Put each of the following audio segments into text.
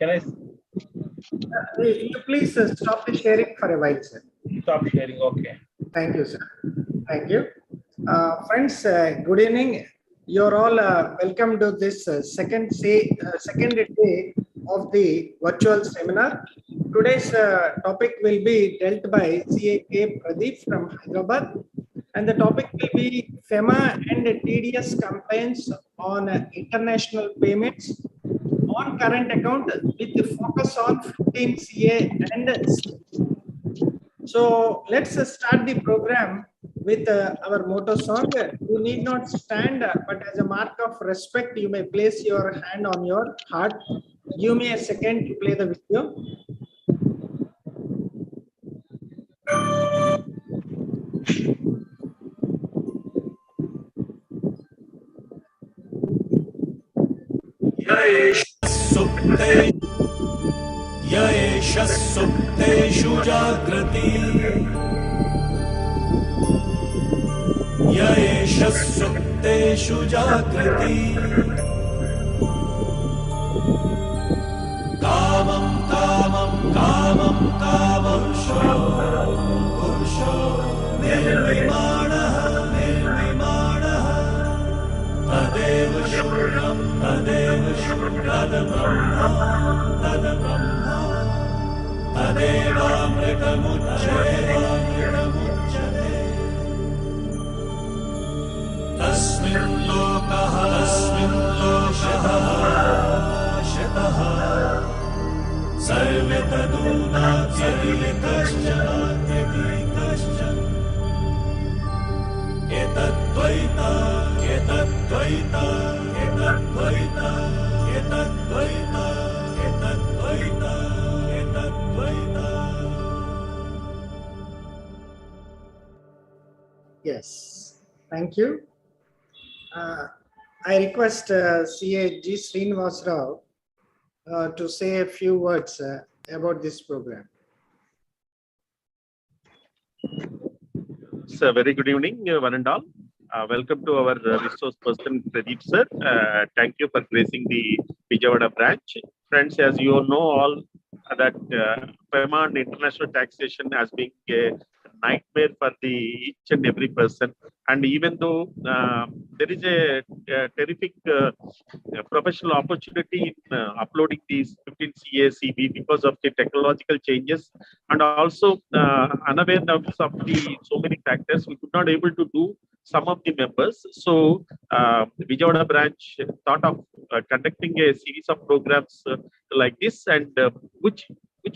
Can I You please stop the sharing for a while, sir. stop sharing? Okay. Thank you, sir. Thank you. Friends, good evening. You're all welcome to this second day of the virtual seminar. Today's topic will be dealt by CA Pradeep from Hyderabad, and the topic will be FEMA and TDS compliance on international payments on current account with the focus on 15 CA and CB. So let's start the program with our motto song. You need not stand, but as a mark of respect, you may place your hand on your heart. Give me a second to play the video. सुप्तेषु जाग्रति येष सुप्तेषु जाग्रति कामं कामं कामं कामंशो पुरुषो निर्विमाणः तदेव शून्यं तद्ब्रह्म तदेवामृतमुच्यते तस्मिन् लोकः शतः सर्वे तदूनात्यपि कश्चन एतद्द्वैता Yes, thank you. I request CA G. Srinivas Rao to say a few words about this program. So, very good evening, one and all. Welcome to our resource person, Pradeep sir. Thank you for gracing the Vijayawada branch. Friends, as you all know, that FEMA and international taxation has been a nightmare for each and every person. And even though there is a terrific professional opportunity in uploading these 15 CA/CB because of the technological changes, and also unawareness of the so many factors, we could not able to do some of the members. So Vijayawada branch thought of conducting a series of programs like this, and which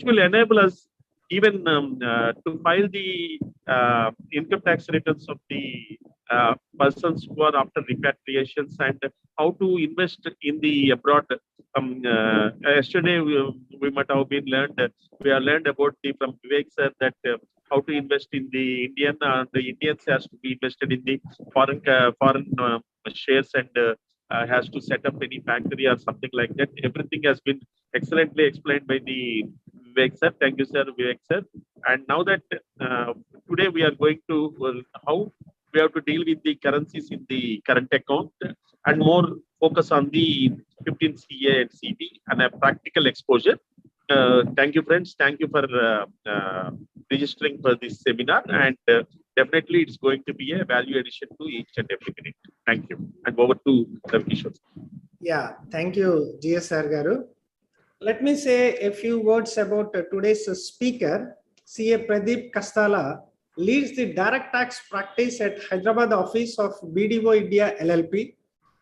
will enable us even to file the income tax returns of the persons who are after repatriations, and how to invest in the abroad. Yesterday we might have been we have learned about from Vivek sir that how to invest in the Indian, the Indians has to be invested in the foreign shares, and has to set up any factory or something like that. Everything has been excellently explained by the Vivek sir. Thank you, sir, Vivek sir. And now that today we are going to how we have to deal with the currencies in the current account, and more focus on the 15 CA and CB and a practical exposure. Thank you, friends. Thank you for registering for this seminar, and definitely it's going to be a value addition to each and every minute. Thank you. And over to Kishore. Yeah, thank you, GSR Garu. Let me say a few words about today's speaker. CA Pradeep Kastala leads the direct tax practice at Hyderabad office of BDO India LLP,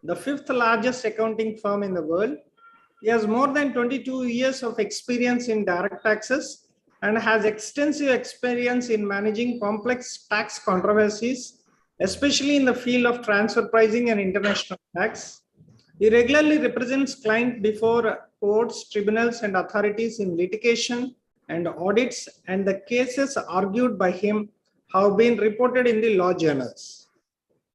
the 5th largest accounting firm in the world. He has more than 22 years of experience in direct taxes and has extensive experience in managing complex tax controversies, especially in the field of transfer pricing and international tax. He regularly represents clients before courts, tribunals, and authorities in litigation and audits, and the cases argued by him have been reported in the law journals.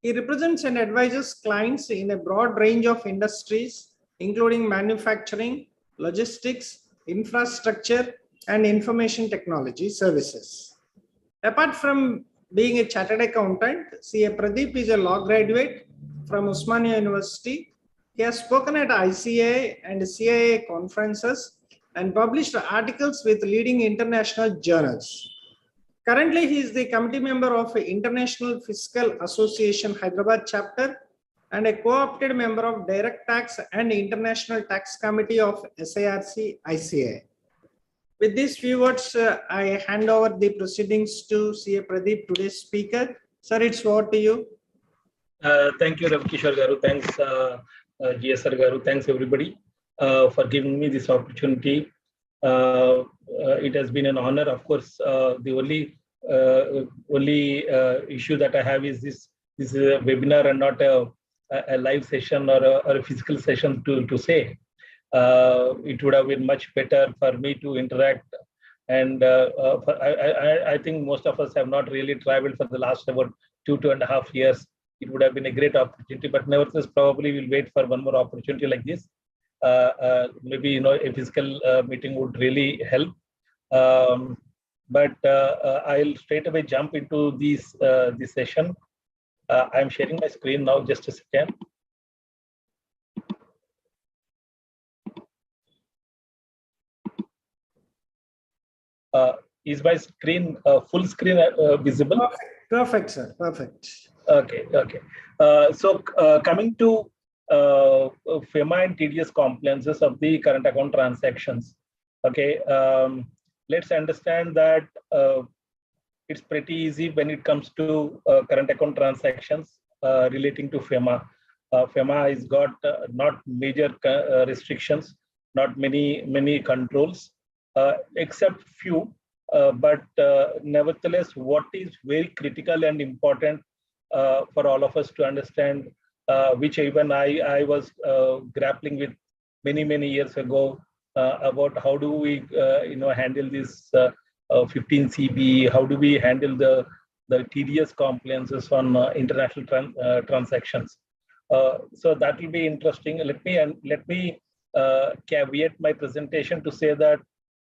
He represents and advises clients in a broad range of industries, including manufacturing, logistics, infrastructure, and information technology services. Apart from being a chartered accountant, CA Pradeep is a law graduate from Osmania University. He has spoken at ICA and CIA conferences and published articles with leading international journals. Currently, he is the committee member of International Fiscal Association Hyderabad chapter and a co-opted member of Direct Tax and International Tax Committee of SIRC ICA. With these few words, I hand over the proceedings to CA Pradeep, today's speaker. Sir, it's over to you. Thank you, Ravi Kishore Garu. Thanks, GSR Garu. Thanks, everybody, for giving me this opportunity. It has been an honor. Of course, the only issue that I have is this is a webinar and not a live session or a physical session to say. It would have been much better for me to interact. And I think most of us have not really traveled for the last about 2.5 years. It would have been a great opportunity, but nevertheless, probably we'll wait for one more opportunity like this. Maybe a physical meeting would really help. But I'll straight away jump into this session. I'm sharing my screen now. Just a second. Is my screen full screen visible? Perfect, sir. Perfect. Okay. So coming to FEMA and TDS compliances of the current account transactions. Okay, let's understand that it's pretty easy when it comes to current account transactions relating to FEMA. FEMA has got not major restrictions, not many controls, except few. But nevertheless, what is very critical and important for all of us to understand, which even I was grappling with many years ago, about how do we handle this 15 CB, how do we handle the TDS compliances on international transactions. So that will be interesting. Let me caveat my presentation to say that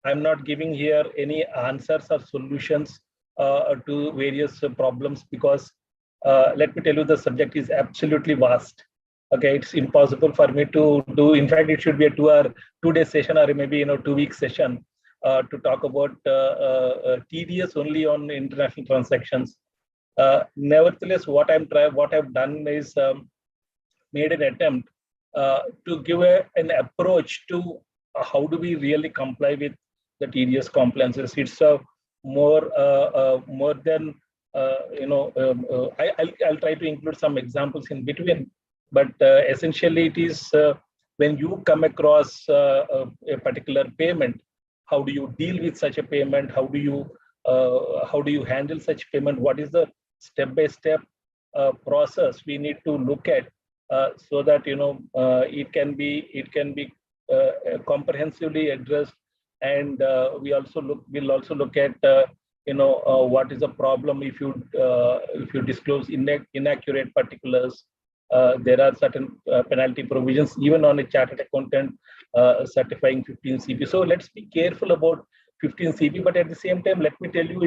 I'm not giving here any answers or solutions to various problems, because let me tell you, the subject is absolutely vast. Okay, it's impossible for me to do. In fact, it should be a 2-day session, or maybe 2-week session to talk about TDS only on international transactions. Nevertheless, what I've done is made an attempt to give an approach to how do we really comply with the TDS compliances. It's more than I'll try to include some examples in between, but essentially it is when you come across a particular payment, how do you deal with such a payment? How do you handle such payment? What is the step-by-step process we need to look at so that it can be comprehensively addressed, and we'll also look at what is the problem if you disclose inaccurate particulars. There are certain penalty provisions even on a chartered accountant certifying 15 CB. So let's be careful about 15 CB, but at the same time, let me tell you,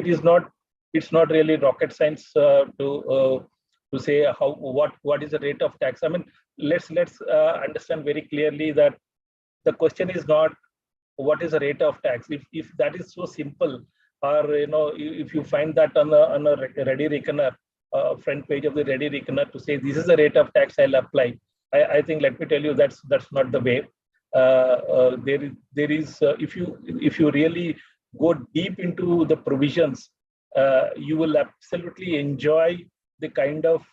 it's not really rocket science to say what is the rate of tax. I mean, let's understand very clearly that the question is not what is the rate of tax. If that is so simple, or if you find that on a ready reckoner, front page of the ready reckoner to say this is the rate of tax I'll apply, I think, let me tell you, that's not the way. There is if you really go deep into the provisions, you will absolutely enjoy the kind of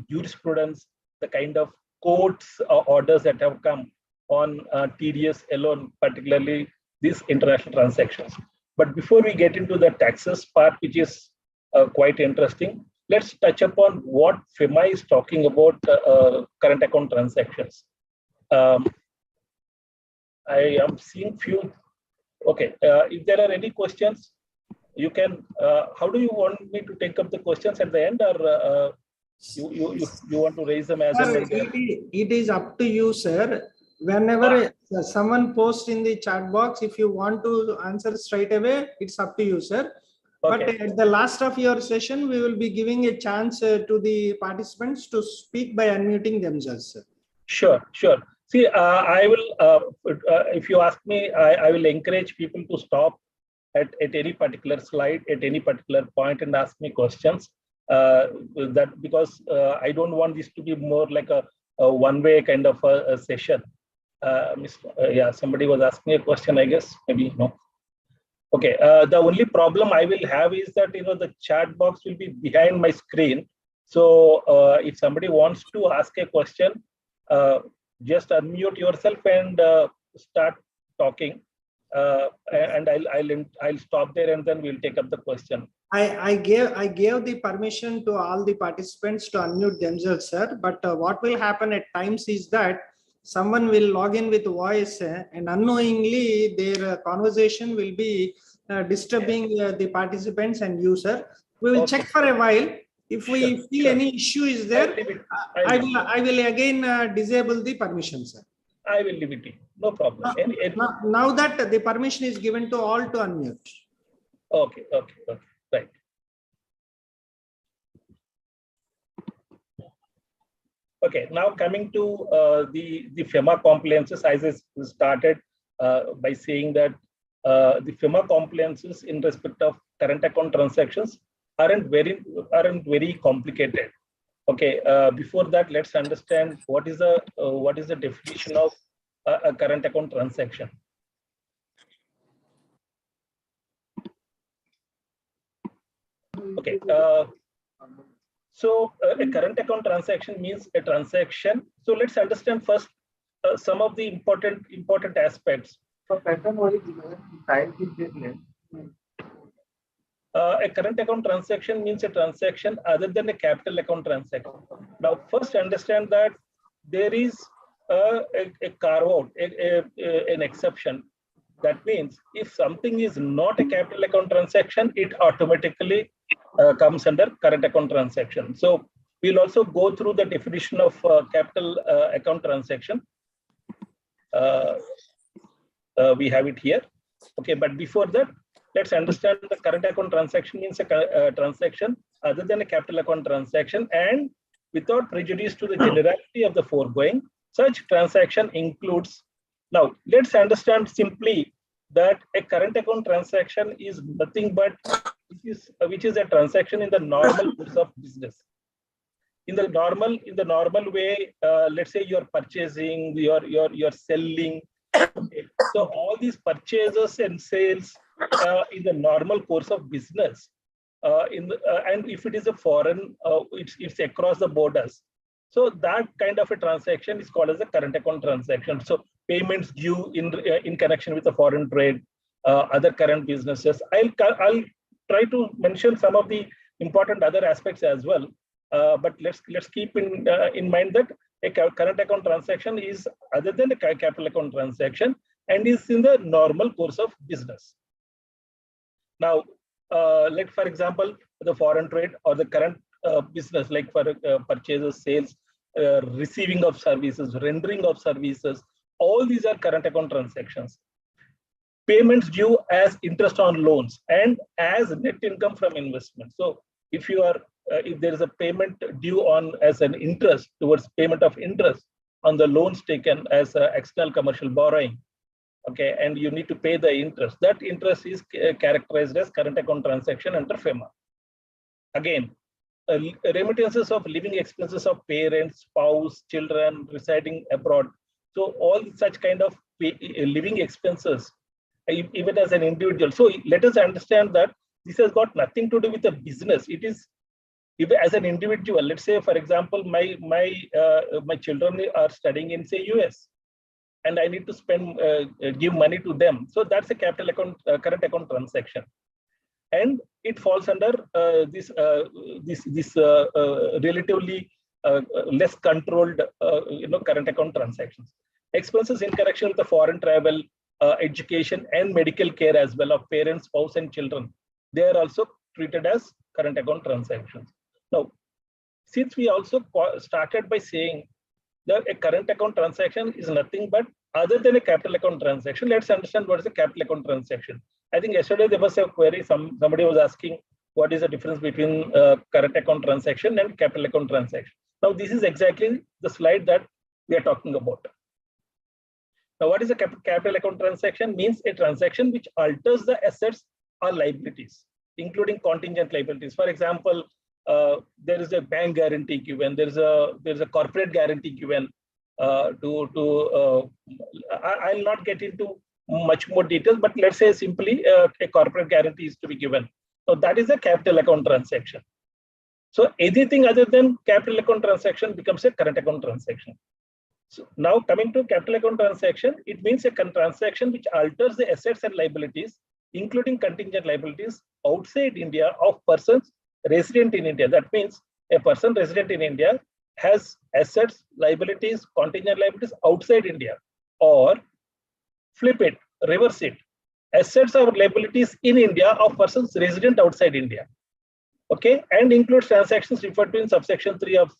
jurisprudence, the kind of courts orders that have come on TDS alone, particularly these international transactions. But before we get into the taxes part, which is quite interesting, let's touch upon what FEMA is talking about current account transactions. I am seeing few. Okay, if there are any questions, you can. How do you want me to take up the questions at the end, or you want to raise them as Sir, it is up to you, sir. Whenever someone posts in the chat box, if you want to answer straight away, it's up to you, sir. Okay. But at the last of your session, we will be giving a chance to the participants to speak by unmuting themselves, sir. Sure. See, I will, if you ask me, I will encourage people to stop at any particular slide, at any particular point and ask me questions. That because I don't want this to be more like a one-way kind of a session. Yeah, somebody was asking a question, I guess, maybe no. Okay, the only problem I will have is that, the chat box will be behind my screen. So if somebody wants to ask a question, just unmute yourself and start talking. And I'll stop there and then we'll take up the question. I gave the permission to all the participants to unmute themselves, sir. But what will happen at times is that someone will log in with voice and unknowingly their conversation will be disturbing the participants and user. We will check for a while. If we feel any issue is there, I will again disable the permission, sir. I will leave it. No problem. Now that the permission is given to all to unmute. Okay. Right. Okay, now coming to the FEMA compliances, as I started by saying that the FEMA compliances in respect of current account transactions aren't very complicated. Okay, before that, let's understand what is the definition of a current account transaction. Okay. So a current account transaction means a transaction. So let's understand first some of the important aspects. A current account transaction means a transaction other than a capital account transaction. Now, first understand that there is a carve out, an exception. That means if something is not a capital account transaction, it automatically comes under current account transaction. So we'll also go through the definition of capital account transaction. We have it here. Okay, but before that, let's understand the current account transaction means a transaction other than a capital account transaction, and without prejudice to the generality of the foregoing, such transaction includes. Now, let's understand simply that a current account transaction is nothing but which is a transaction in the normal course of business. In the normal way, let's say you're purchasing, you're selling. Okay. So all these purchases and sales in the normal course of business, and if it is a foreign, it's across the borders. So that kind of a transaction is called as a current account transaction. So payments due in connection with the foreign trade, other current businesses. I'll try to mention some of the important other aspects as well. But let's keep in mind that a current account transaction is other than a capital account transaction and is in the normal course of business. Now, like for example, the foreign trade or the current business, like for purchases, sales, receiving of services, rendering of services, all these are current account transactions. Payments due as interest on loans and as net income from investment. So if you are if there is a payment due on as an interest towards payment of interest on the loans taken as external commercial borrowing, okay, and you need to pay the interest, that interest is characterized as current account transaction under FEMA. Again, remittances of living expenses of parents, spouse, children residing abroad. So all such kind of living expenses, even as an individual. So let us understand that this has got nothing to do with the business. It is if as an individual. Let's say, for example, my children are studying in say US, and I need to spend give money to them. So that's a capital account current account transaction, and it falls under this relatively less controlled current account transactions. Expenses in connection with the foreign travel, education, and medical care as well of parents, spouse, and children, they are also treated as current account transactions. Now, since we also started by saying that a current account transaction is nothing but other than a capital account transaction, let's understand what is a capital account transaction. I think yesterday there was a query, somebody was asking what is the difference between current account transaction and capital account transaction. Now, this is exactly the slide that we are talking about. Now, what is a capital account transaction? Means a transaction which alters the assets or liabilities, including contingent liabilities. For example, there is a bank guarantee given, there is a corporate guarantee given. I'll not get into much more details, but let's say simply a corporate guarantee is to be given. So that is a capital account transaction. So anything other than capital account transaction becomes a current account transaction. So now coming to capital account transaction, it means a transaction which alters the assets and liabilities, including contingent liabilities outside India of persons resident in India. That means a person resident in India has assets, liabilities, contingent liabilities outside India, or flip it, reverse it, assets or liabilities in India of persons resident outside India. Okay, and includes transactions referred to in subsection 3 of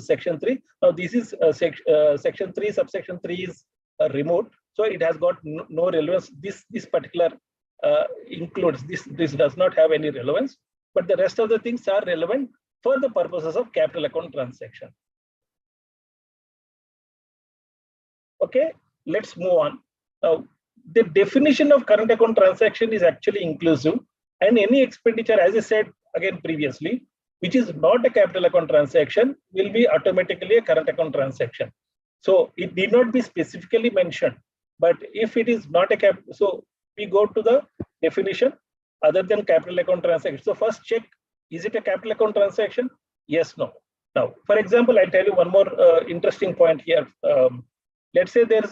section 3. Now this is section 3, subsection 3 is removed, so it has got no relevance. This particular includes this does not have any relevance, but the rest of the things are relevant for the purposes of capital account transaction. Okay, let's move on. Now, the definition of current account transaction is actually inclusive, and any expenditure, as I said again previously, which is not a capital account transaction will be automatically a current account transaction. So it need not be specifically mentioned, but if it is not a so we go to the definition other than capital account transaction. So first check, is it a capital account transaction? Yes, no. Now, for example, I'll tell you one more interesting point here. Let's say let's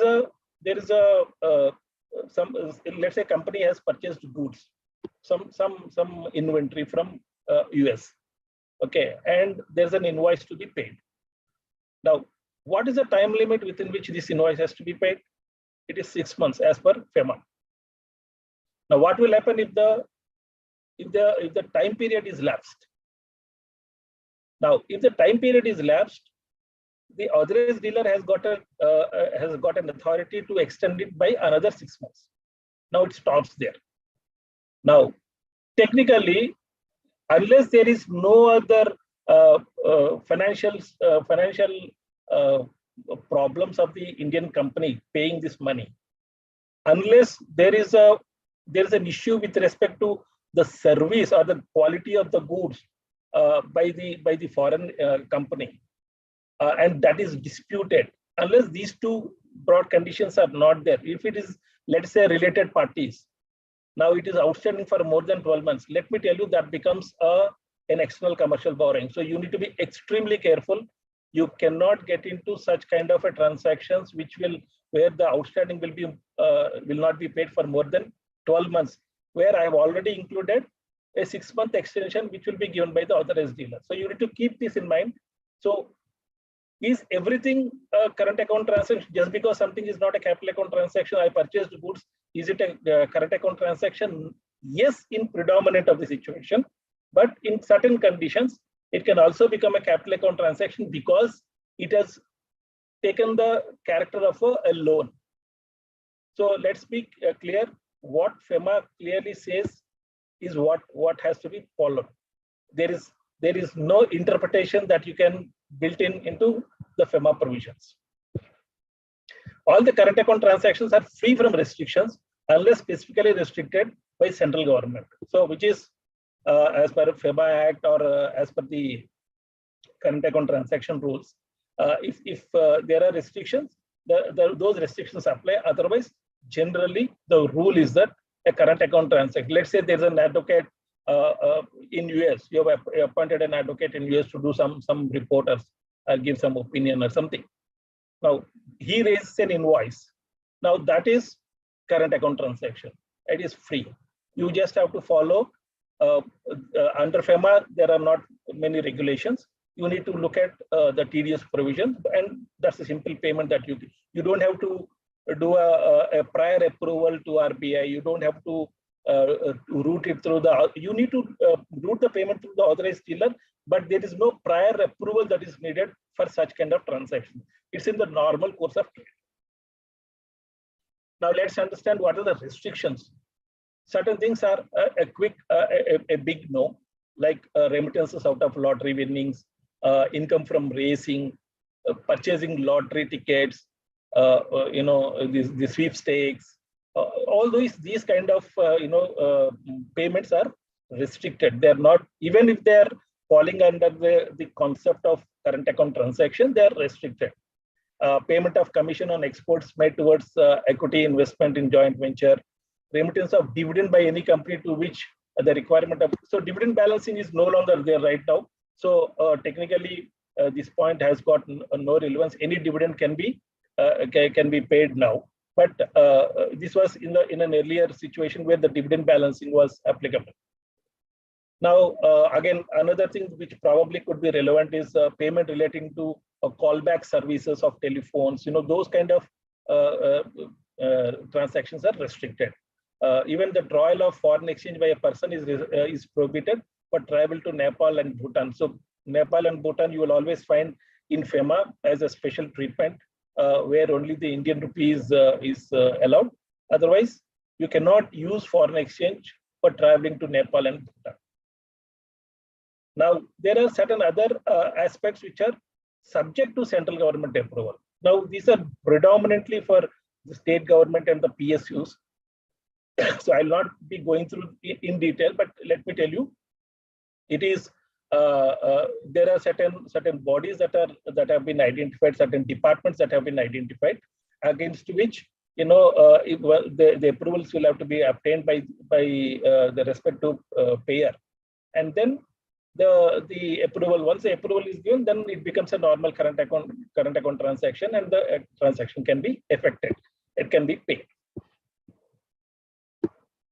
say a company has purchased goods, some inventory from US. Okay, and there's an invoice to be paid. Now, what is the time limit within which this invoice has to be paid? It is 6 months as per FEMA. Now, what will happen if the time period is lapsed? Now, if the time period is lapsed, the authorized dealer has got an authority to extend it by another 6 months. Now it stops there. Now, technically, unless there is no other financial problems of the Indian company paying this money, unless there is an issue with respect to the service or the quality of the goods by the foreign company, and that is disputed, unless these two broad conditions are not there, if it is, let's say, related parties, now it is outstanding for more than 12 months, let me tell you, that becomes an external commercial borrowing. So you need to be extremely careful. You cannot get into such kind of a transactions where the outstanding will not be paid for more than 12 months, where I have already included a 6-month extension which will be given by the authorized dealer. So you need to keep this in mind. So is everything a current account transaction? Just because something is not a capital account transaction, I purchased goods, is it a current account transaction? Yes, in predominant of the situation, but in certain conditions, it can also become a capital account transaction because it has taken the character of a loan. So let's be clear. What FEMA clearly says is what has to be followed. There is no interpretation that you can built into the FEMA provisions. All the current account transactions are free from restrictions unless specifically restricted by central government. So which is as per FEMA Act or as per the current account transaction rules. If there are restrictions, those restrictions apply. Otherwise, generally the rule is that a current account transaction. Let's say there's an advocate in US. You have appointed an advocate in US to do some report or give some opinion or something. Now he raises an invoice. Now that is current account transaction. It is free. You just have to follow. Under FEMA, there are not many regulations. You need to look at the TDS provisions, and that's a simple payment that you don't have to do a prior approval to RBI. You don't have to route it through you need to route the payment through the authorized dealer, but there is no prior approval that is needed for such kind of transaction. It's in the normal course of trade. Now let's understand what are the restrictions. Certain things are a big no, like remittances out of lottery winnings, income from racing, purchasing lottery tickets, the sweepstakes, all these kind of payments are restricted. They're not, even if they're falling under the concept of current account transaction, they're restricted. Payment of commission on exports made towards equity investment in joint venture, remittance of dividend by any company to which the requirement of, so dividend balancing is no longer there right now. So technically, this point has got no relevance. Any dividend can be paid now, but this was in an earlier situation where the dividend balancing was applicable. Now, again, another thing which probably could be relevant is payment relating to callback services of telephones. Those kind of transactions are restricted. Even the drawal of foreign exchange by a person is prohibited, but travel to Nepal and Bhutan. So Nepal and Bhutan, you will always find in FEMA as a special treatment, where only the Indian rupee is allowed. Otherwise, you cannot use foreign exchange for traveling to Nepal and Bhutan. Now, there are certain other aspects which are subject to central government approval. Now, these are predominantly for the state government and the PSUs. So I'll not be going through in detail, but let me tell you, it is there are certain bodies that have been identified, certain departments that have been identified, against which the approvals will have to be obtained by the respective payer, and then the approval. Once the approval is given, then it becomes a normal current account transaction, and the transaction can be effected. It can be paid.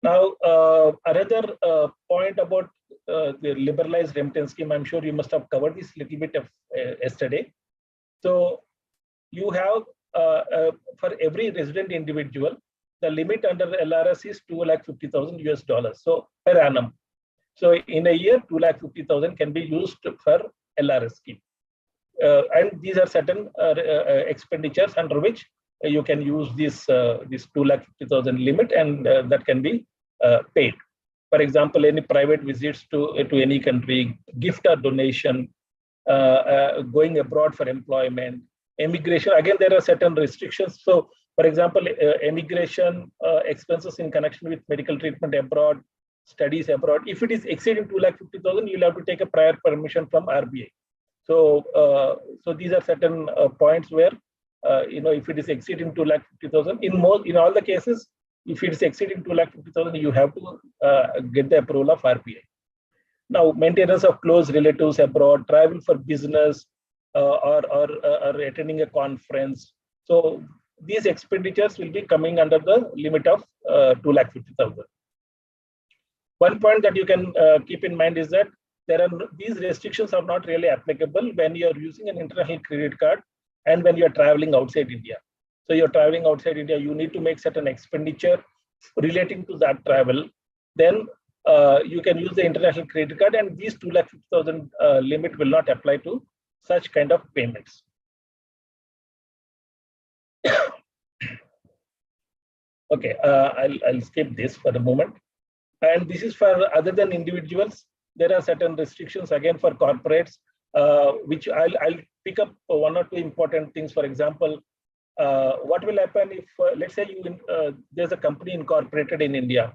Now, another point about the liberalized remittance scheme, I'm sure you must have covered this little bit of yesterday. So you have for every resident individual, the limit under LRS is $250,000 US, so per annum. So in a year, 250,000 can be used for LRS scheme, and these are certain expenditures under which you can use this 250,000 limit, and that can be paid. For example, any private visits to any country, gift or donation, going abroad for employment, immigration. Again, there are certain restrictions. So, for example, immigration expenses in connection with medical treatment abroad, studies abroad. If it is exceeding 250,000, you'll have to take a prior permission from RBI. So, so these are certain points where if it is exceeding 250,000, in all the cases, if it is exceeding 250,000, you have to get the approval of RBI. Now, maintenance of close relatives abroad, travel for business, or attending a conference. So these expenditures will be coming under the limit of 250,000. One point that you can keep in mind is that these restrictions are not really applicable when you are using an international credit card and when you are traveling outside India. So you're traveling outside India, you need to make certain expenditure relating to that travel. Then you can use the international credit card, and these 250,000 limit will not apply to such kind of payments. Okay, I'll skip this for the moment. And this is for other than individuals. There are certain restrictions again for corporates, which I'll pick up one or two important things. For example, what will happen if, let's say, there's a company incorporated in India,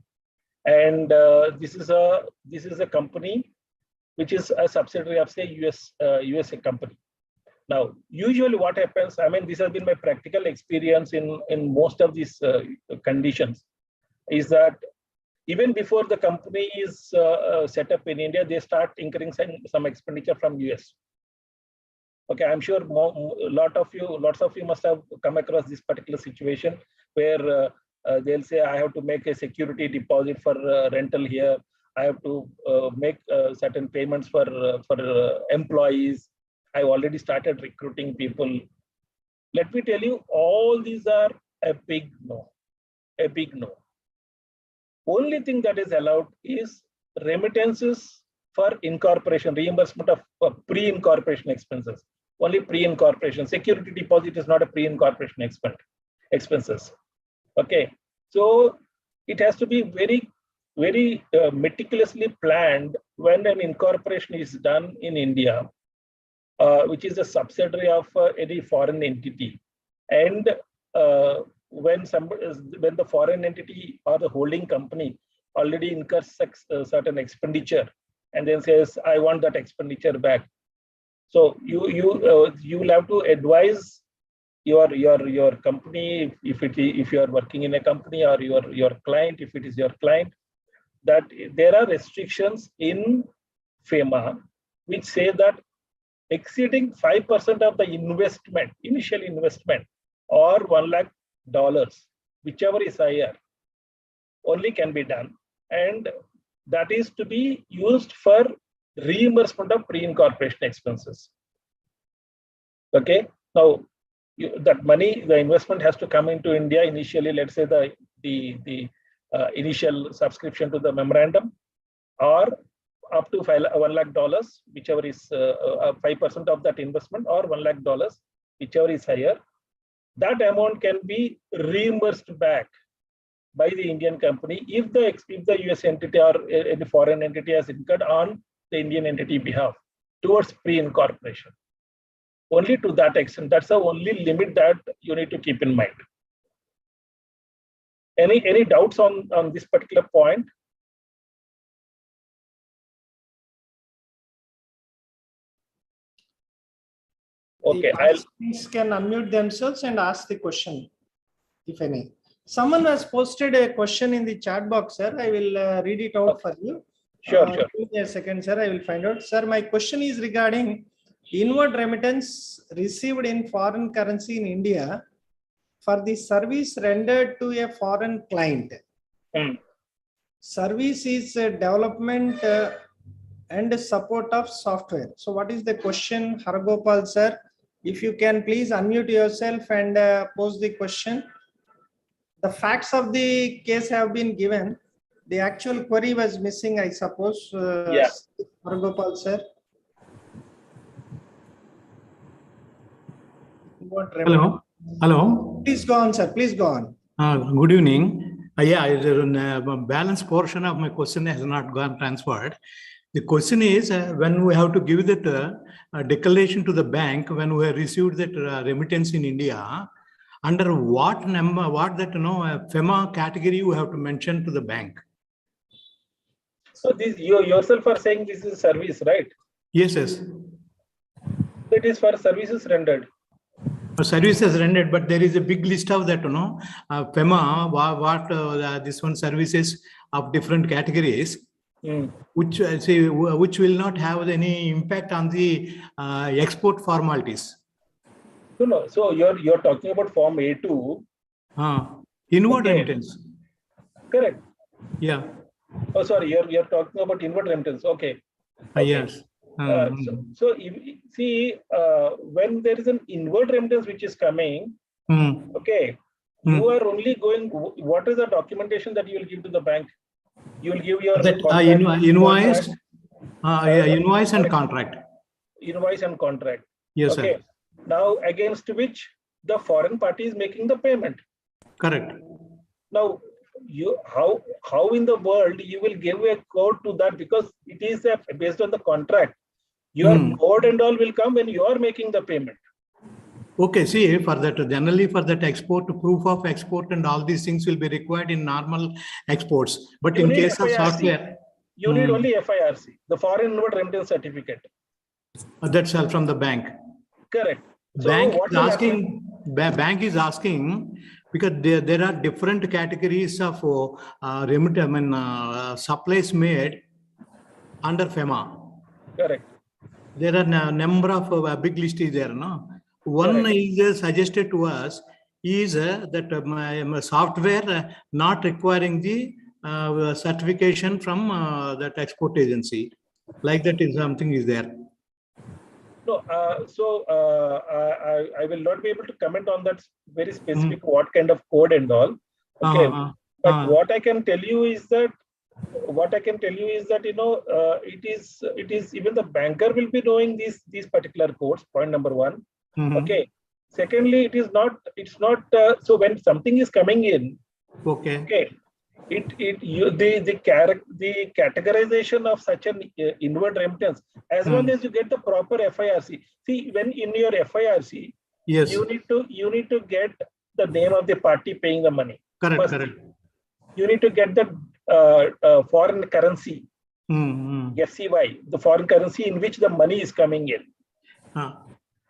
and this is a company which is a subsidiary of, say, USA company. Now, usually what happens, I mean, this has been my practical experience in most of these conditions, is that even before the company is set up in India, they start incurring some expenditure from US. Okay, I'm sure lots of you must have come across this particular situation where they'll say, I have to make a security deposit for rental here. I have to make certain payments for employees. I already started recruiting people. Let me tell you, all these are a big no, a big no. Only thing that is allowed is remittances for incorporation, reimbursement of pre-incorporation expenses. Only pre-incorporation. Security deposit is not a pre-incorporation expenses. Okay, so it has to be very, very meticulously planned when an incorporation is done in India, which is a subsidiary of any foreign entity. And when the foreign entity or the holding company already incurs certain expenditure and then says, I want that expenditure back. So you will have to advise your company, if you are working in a company, or your client, if it is your client, that there are restrictions in FEMA which say that exceeding 5% of the initial investment, or $1 lakh, whichever is higher, only can be done, and that is to be used for reimbursement of pre-incorporation expenses. Okay, now that money, the investment has to come into India initially. Let's say the initial subscription to the memorandum, or up to $1 lakh, whichever is 5% of that investment, or $1 lakh, whichever is higher. That amount can be reimbursed back by the Indian company if the US entity or any foreign entity has incurred on the Indian entity behalf towards pre-incorporation. Only to that extent. That's the only limit that you need to keep in mind. Any doubts on this particular point? Okay, participants can unmute themselves and ask the question, if any. Someone has posted a question in the chat box, sir. I will read it out for you. Sure. Give me a second, sir. I will find out. Sir, my question is regarding inward remittance received in foreign currency in India for the service rendered to a foreign client. Service is development and support of software. So what is the question, Hargopal, sir? If you can please unmute yourself and pose the question. The facts of the case have been given. The actual query was missing, I suppose. Yeah. Hargopal, sir. Hello. Please go on, sir. Please go on. Good evening. Balance portion of my question has not gone transferred. The question is, when we have to give that declaration to the bank, when we have received that remittance in India, under what number, FEMA category we have to mention to the bank? So this, you yourself are saying this is service, right? Yes. It is for services rendered. Services rendered, but there is a big list of that, FEMA, this one services of different categories, which will not have any impact on the export formalities. No. So you're talking about Form A2. Inward remittance. Correct. Yeah. Oh, sorry. You're talking about inward remittance. Okay. Yes. So if, see, when there is an inward remittance which is coming, okay, you are only going. What is the documentation that you will give to the bank? You will give your invoice. Invoice and contract. Invoice and contract. Yes, okay. Sir. Now, against which the foreign party is making the payment. Correct. Now, how in the world you will give a code to that, because it is based on the contract. Your code and all will come when you are making the payment. Okay, see, for that, generally for that export, proof of export and all these things will be required in normal exports. But in case of software, you need only FIRC, the foreign inward remittance certificate. That's all from the bank. Correct. So bank is asking because there are different categories of supplies made under FEMA. Correct. There are a number of big list is there, no? One Correct. is suggested to us is that software not requiring the certification from that export agency. Like that is something is there. No, I will not be able to comment on that very specific what kind of code and all. Okay, but what I can tell you is that it is even the banker will be knowing these particular codes. Point number one. Okay. Secondly, it's not. So when something is coming in, okay, the categorization of such an inward remittance, as long as you get the proper FIRC. See, when in your FIRC, yes, you need to get the name of the party paying the money. Correct, First, correct. you need to get the foreign currency, FCY, the foreign currency in which the money is coming in.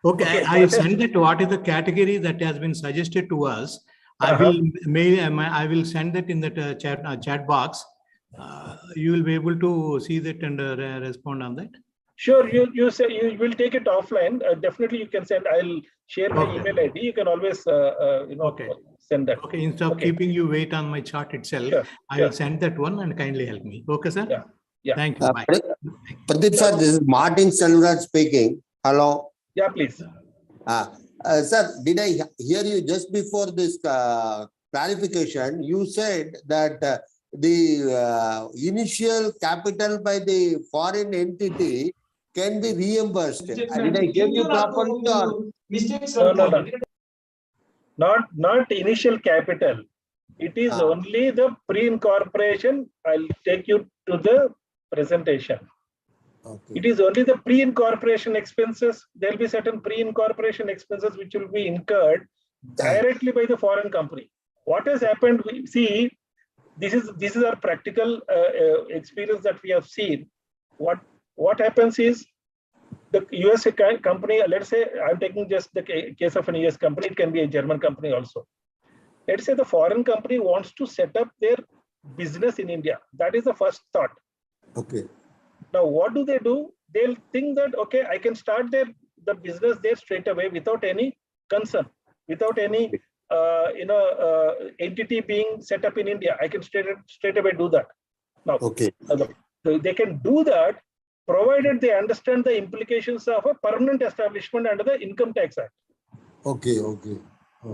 Okay, I send that. What is the category that has been suggested to us? I will send that in that chat box. You will be able to see that and respond on that. Sure, you say you will take it offline. Definitely, you can send. I'll share my email ID. You can always send that. Okay, instead of keeping you wait on my chart itself, I will send that one and kindly help me. Okay, sir. Yeah. Thank you. Bye. Pradeep sir, this is Martin Selvaraj speaking. Hello. Yeah, please. Sir, did I hear you just before this clarification? You said that the initial capital by the foreign entity can be reimbursed. Did I hear you properly? No. Not initial capital. It is only the pre-incorporation. I'll take you to the presentation. Okay. It is only the pre-incorporation expenses. There will be certain pre-incorporation expenses which will be incurred directly by the foreign company. What has happened? We see, this is our practical experience that we have seen. What happens is the US company. Let's say I'm taking just the case of an US company. It can be a German company also. Let's say the foreign company wants to set up their business in India. That is the first thought. Okay. Now, what do? They'll think that, okay, I can start the business there straight away without any concern, without any entity being set up in India. I can straight away do that. Now, okay. So they can do that provided they understand the implications of a permanent establishment under the Income Tax Act. Okay.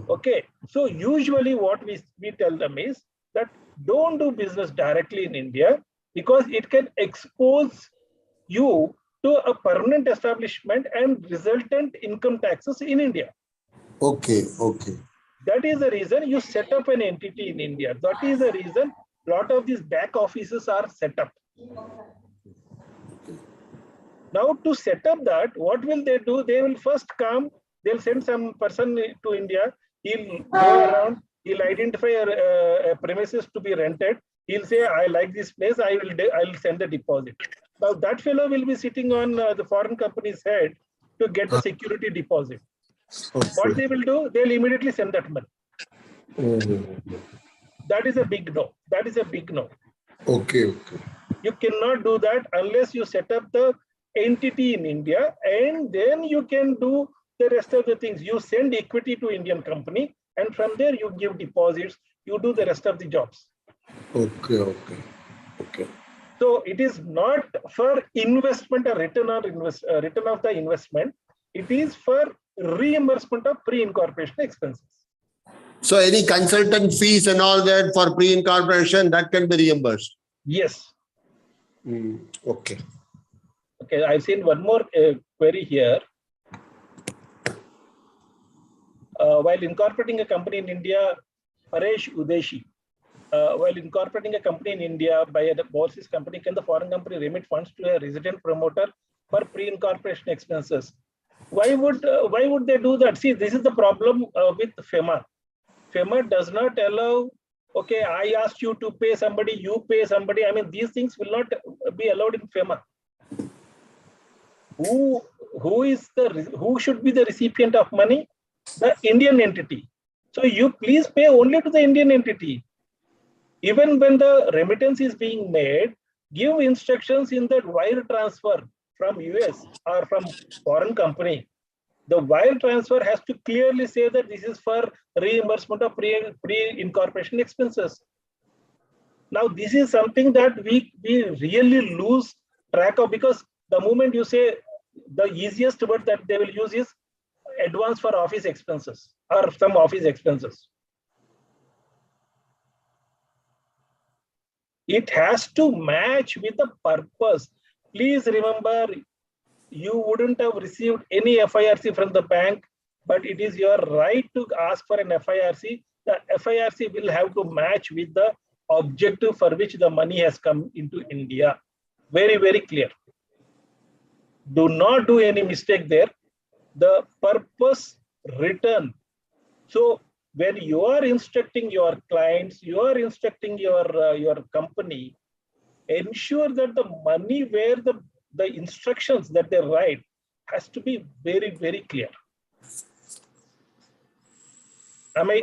Okay. So usually what we tell them is that don't do business directly in India, because it can expose you to a permanent establishment and resultant income taxes in India. Okay. That is the reason you set up an entity in India. That is the reason a lot of these back offices are set up. Now, to set up that, what will they do? They will first come, they'll send some person to India. He'll go around, he'll identify a premises to be rented. He'll say, I like this place, I'll send the deposit. Now that fellow will be sitting on the foreign company's head to get the security deposit. Okay. What they will do, they'll immediately send that money. That is a big no. That is a big no. Okay. You cannot do that unless you set up the entity in India, and then you can do the rest of the things. You send equity to Indian company, and from there you give deposits, you do the rest of the jobs. Okay. So it is not for investment or return of the investment. It is for reimbursement of pre-incorporation expenses. So any consultant fees and all that for pre-incorporation, that can be reimbursed? Yes. Okay. Okay, I've seen one more query here. While incorporating a company in India, Paresh Udeshi, while incorporating a company in India by an overseas company, can the foreign company remit funds to a resident promoter for pre-incorporation expenses? Why would they do that? See, this is the problem with FEMA. FEMA does not allow, okay, I asked you to pay somebody, you pay somebody. I mean, these things will not be allowed in FEMA. Who should be the recipient of money? The Indian entity. So you please pay only to the Indian entity. Even when the remittance is being made, give instructions in that wire transfer from US or from foreign company. The wire transfer has to clearly say that this is for reimbursement of pre-incorporation expenses. Now, this is something that we really lose track of, because the moment you say, the easiest word that they will use is advance for office expenses or some office expenses. It has to match with the purpose. Please remember, you wouldn't have received any FIRC from the bank, but it is your right to ask for an FIRC. The FIRC will have to match with the objective for which the money has come into India. Very, very clear. Do not do any mistake there. The purpose return. So when you are instructing your clients, you are instructing your company, ensure that the money where the instructions that they write has to be very, very clear. Am I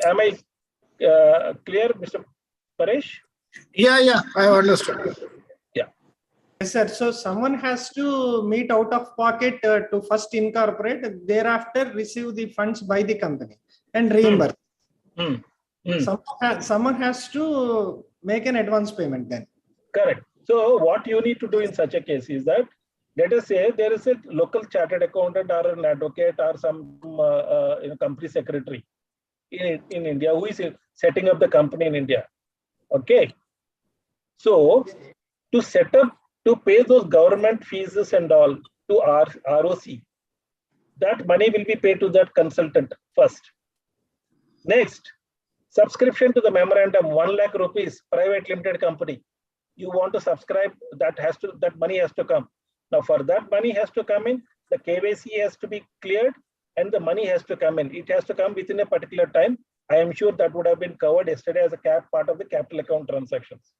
clear, Mr. Paresh? Yeah, I understood. Yes, sir. So someone has to meet out of pocket to first incorporate, thereafter receive the funds by the company and reimburse. Someone has to make an advance payment then. Correct. So what you need to do in such a case is that, let us say there is a local chartered accountant or an advocate or some company secretary in India who is setting up the company in India. Okay. So to set up, to pay those government fees and all to our ROC, that money will be paid to that consultant first. Next, subscription to the memorandum, 1 lakh rupees, private limited company. You want to subscribe, that money has to come. Now for that money has to come in, the KYC has to be cleared and the money has to come in. It has to come within a particular time. I am sure that would have been covered yesterday as a part of the capital account transactions.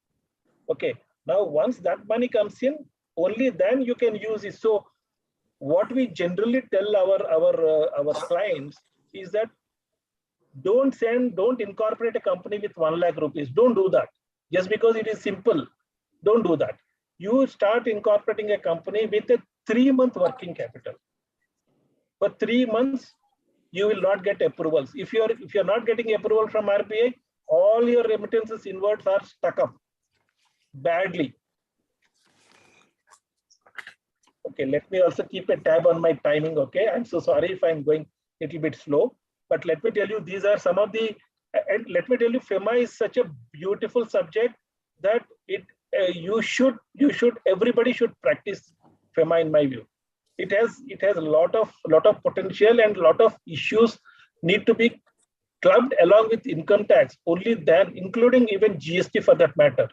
Okay. Now, once that money comes in, only then you can use it. So, what we generally tell our clients is that don't incorporate a company with 1 lakh rupees. Don't do that. Just because it is simple, don't do that. You start incorporating a company with a 3-month working capital. For 3 months, you will not get approvals. If you're not getting approval from RBI, all your remittances inwards are stuck up badly. Okay, let me also keep a tab on my timing. Okay, I'm so sorry if I'm going a little bit slow, but let me tell you, these are some of the, and let me tell you, FEMA is such a beautiful subject that everybody should practice FEMA in my view. It has a lot of potential and a lot of issues need to be clubbed along with income tax. Only then, including even GST for that matter.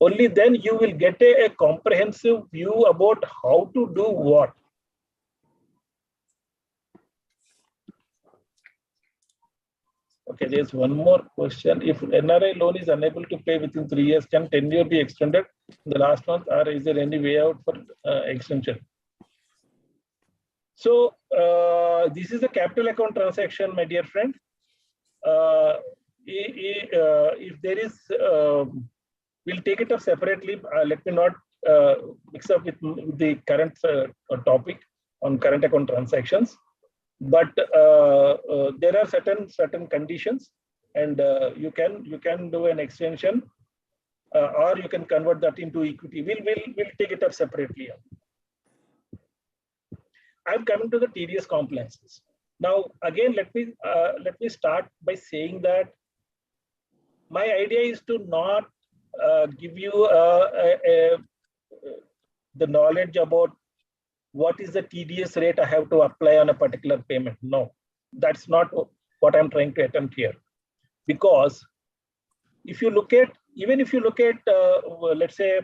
Only then you will get a comprehensive view about how to do what. Okay, there's one more question. If NRI loan is unable to pay within 3 years, can tenure be extended in the last month, or is there any way out for extension? So this is a capital account transaction, my dear friend. If there is, we'll take it up separately. Let me not mix up with the current topic on current account transactions. But there are certain conditions, and you can do an extension, or you can convert that into equity. We'll take it up separately. I'm coming to the TDS compliances. Now, again, let me start by saying that my idea is to not give you the knowledge about what is the TDS rate I have to apply on a particular payment. No, that's not what I'm trying to attempt here. Because if you look at, let's say,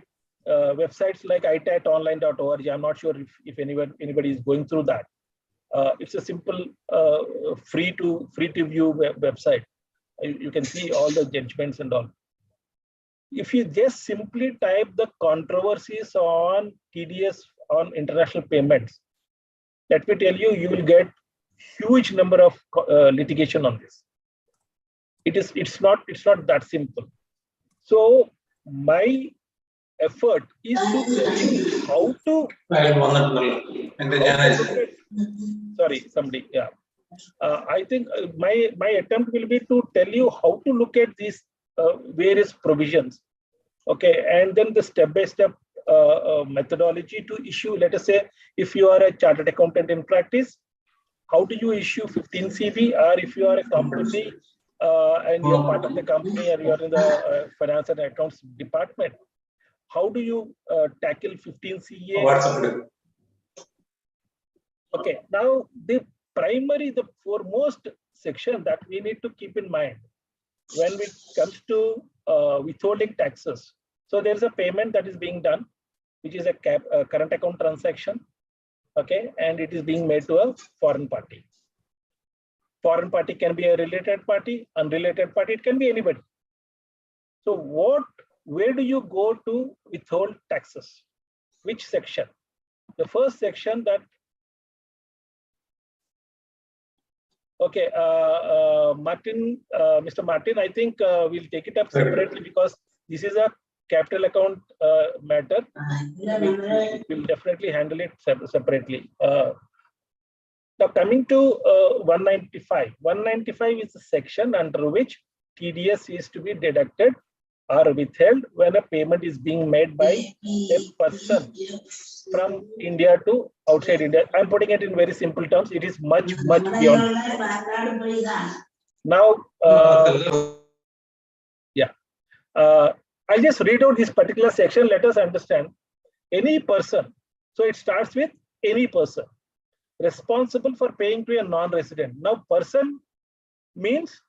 websites like itatonline.org, I'm not sure if anybody is going through that. It's a simple free to view website. You can see all the judgments and all. If you just simply type the controversies on TDS on international payments, let me tell you, you will get huge number of litigation on this. It's not that simple. So my effort is to tell you how to. Sorry, somebody. Yeah, I think my attempt will be to tell you how to look at these various provisions. Okay, and then the step-by-step methodology to issue. Let us say, if you are a chartered accountant in practice, how do you issue 15 CB? Or if you are a company and you're part of the company or you're in the finance and accounts department, how do you tackle 15 CA? Okay, now the foremost section that we need to keep in mind when it comes to withholding taxes. So there's a payment that is being done, which is a current account transaction, okay, and it is being made to a foreign party. Foreign party can be a related party, unrelated party, it can be anybody. So where do you go to withhold taxes? Which section? The first section that, okay, Mr. Martin, I think we'll take it up separately because this is a capital account matter. We'll definitely handle it separately. Now coming to 195. 195 is a section under which TDS is to be deducted or withheld when a payment is being made by a person from India to outside India. I'm putting it in very simple terms. It is much beyond. Now, I'll just read out this particular section. Let us understand. Any person. So it starts with any person responsible for paying to a non-resident. Now, person means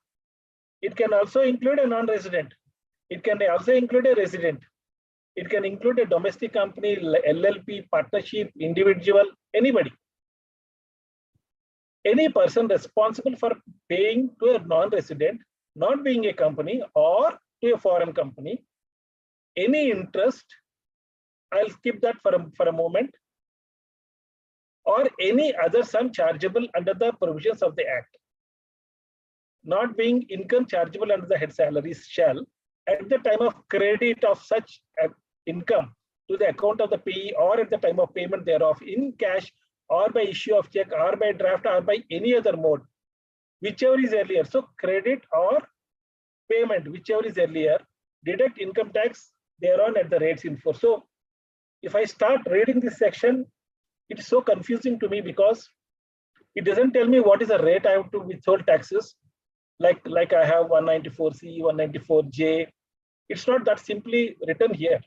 it can also include a non-resident. It can also include a resident. It can include a domestic company, LLP, partnership, individual, anybody. Any person responsible for paying to a non-resident, not being a company or to a foreign company, any interest, I'll skip that for a moment, or any other sum chargeable under the provisions of the Act, not being income chargeable under the head salaries shall, at the time of credit of such income to the account of the payee or at the time of payment thereof in cash or by issue of check or by draft or by any other mode, whichever is earlier. So credit or payment, whichever is earlier, deduct income tax thereon at the rates in force. So if I start reading this section, it's so confusing to me because it doesn't tell me what is the rate I have to withhold taxes. Like I have 194C, 194J. It's not that simply written here.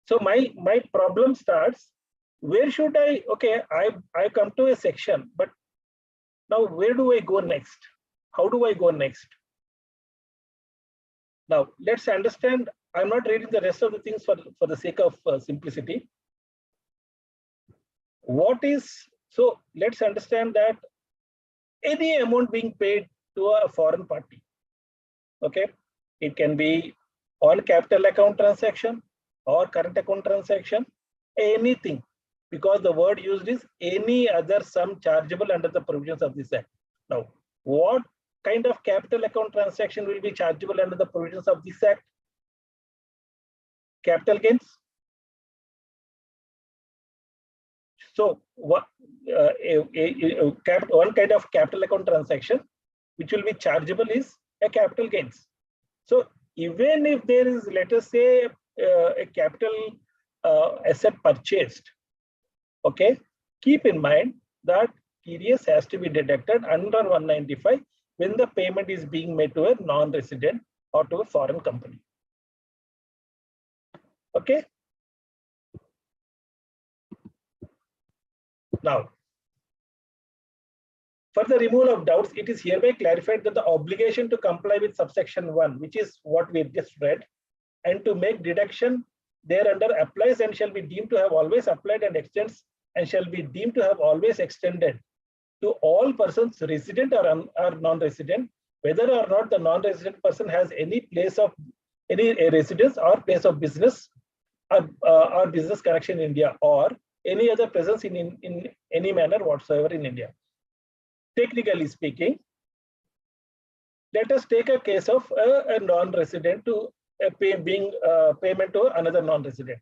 So my problem starts, where should I, okay, I come to a section, but now where do I go next? How do I go next? Now let's understand, I'm not reading the rest of the things for the sake of simplicity. So let's understand that any amount being paid to a foreign party, okay, it can be on capital account transaction or current account transaction, anything, because the word used is any other sum chargeable under the provisions of this Act. Now, what kind of capital account transaction will be chargeable under the provisions of this Act? Capital gains. So what one kind of capital account transaction which will be chargeable is a capital gains. So even if there is, let us say, a capital asset purchased, okay, keep in mind that TDS has to be deducted under 195 when the payment is being made to a non-resident or to a foreign company. Okay. Now, for the removal of doubts, it is hereby clarified that the obligation to comply with subsection 1, which is what we just read, and to make deduction thereunder applies and shall be deemed to have always applied and extends and shall be deemed to have always extended to all persons resident or non-resident, whether or not the non-resident person has any place of any residence or place of business or business connection in India or any other presence in any manner whatsoever in India. Technically speaking, let us take a case of a non-resident to payment to another non-resident.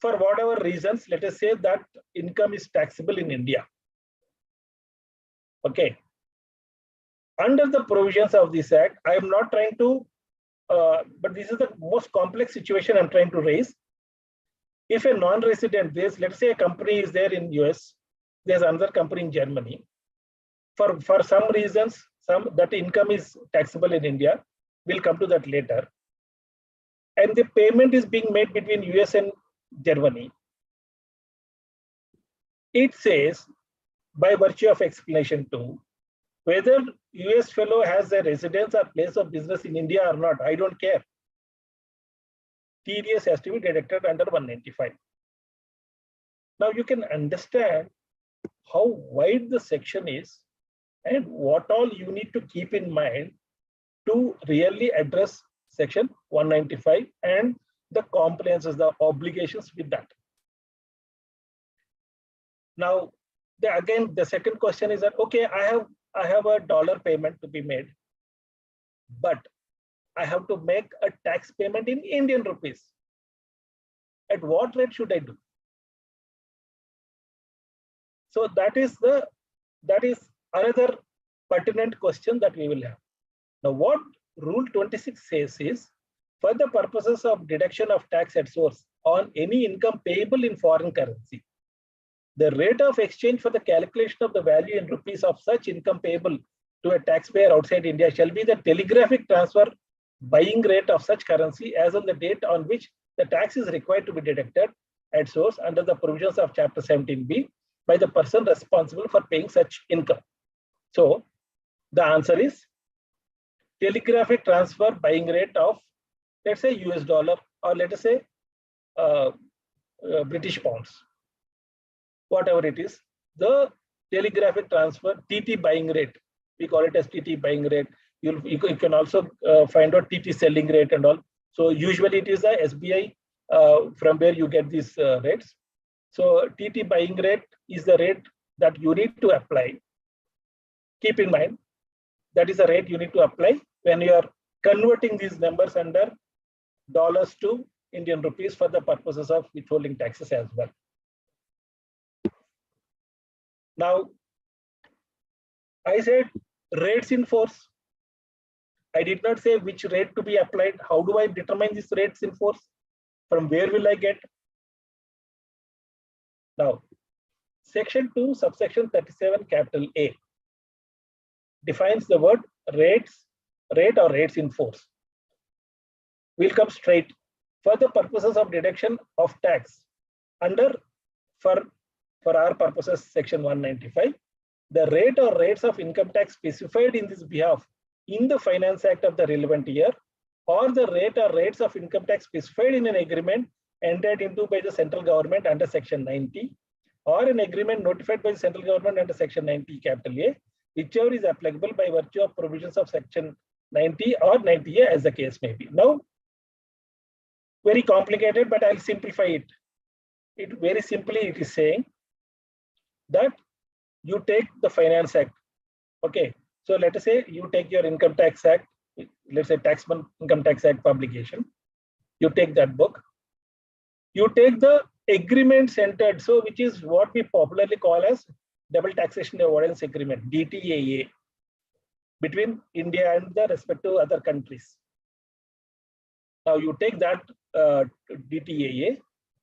For whatever reasons, let us say that income is taxable in India. Okay. Under the provisions of this Act, I am not trying to, but this is the most complex situation I'm trying to raise. If a non-resident, let's say a company is there in US, there's another company in Germany. For some reasons, that income is taxable in India. We'll come to that later. And the payment is being made between US and Germany. It says, by virtue of explanation 2, whether US fellow has a residence or place of business in India or not, I don't care. TDS has to be deducted under 195. Now you can understand how wide the section is and what all you need to keep in mind to really address section 195 and the compliances, the obligations with that. Now, again, the second question is that, okay, I have a dollar payment to be made, but I have to make a tax payment in Indian rupees. At what rate should I do? So that is another pertinent question that we will have. Now, what Rule 26 says is, for the purposes of deduction of tax at source on any income payable in foreign currency, the rate of exchange for the calculation of the value in rupees of such income payable to a taxpayer outside India shall be the telegraphic transfer buying rate of such currency as on the date on which the tax is required to be deducted at source under the provisions of Chapter 17B by the person responsible for paying such income. So the answer is telegraphic transfer buying rate of, let's say, US dollar, or let us say British pounds, whatever it is, the telegraphic transfer TT buying rate, we call it as TT buying rate. You can also find out TT selling rate and all. So usually it is the SBI from where you get these rates. So TT buying rate is the rate that you need to apply. Keep in mind, that is the rate you need to apply when you are converting these numbers under dollars to Indian rupees for the purposes of withholding taxes as well. Now, I said rates in force. I did not say which rate to be applied. How do I determine these rates in force? From where will I get? Now, Section 2, subsection 37, capital A defines the word rate or rates in force. We'll come straight. For the purposes of deduction of tax under, for our purposes, Section 195, the rate or rates of income tax specified in this behalf in the Finance Act of the relevant year, or the rate or rates of income tax specified in an agreement entered into by the central government under Section 90, or an agreement notified by the central government under Section 90, capital A, whichever is applicable by virtue of provisions of Section 90 or 90A as the case may be. Now, very complicated, but I'll simplify it. Very simply, it is saying that you take the Finance Act. Okay, so let us say you take your Income Tax Act, let's say Taxman Income Tax Act publication. You take that book. You take the agreements entered, so which is what we popularly call as Double Taxation Avoidance Agreement, DTAA, between India and the respective other countries. Now you take that DTAA.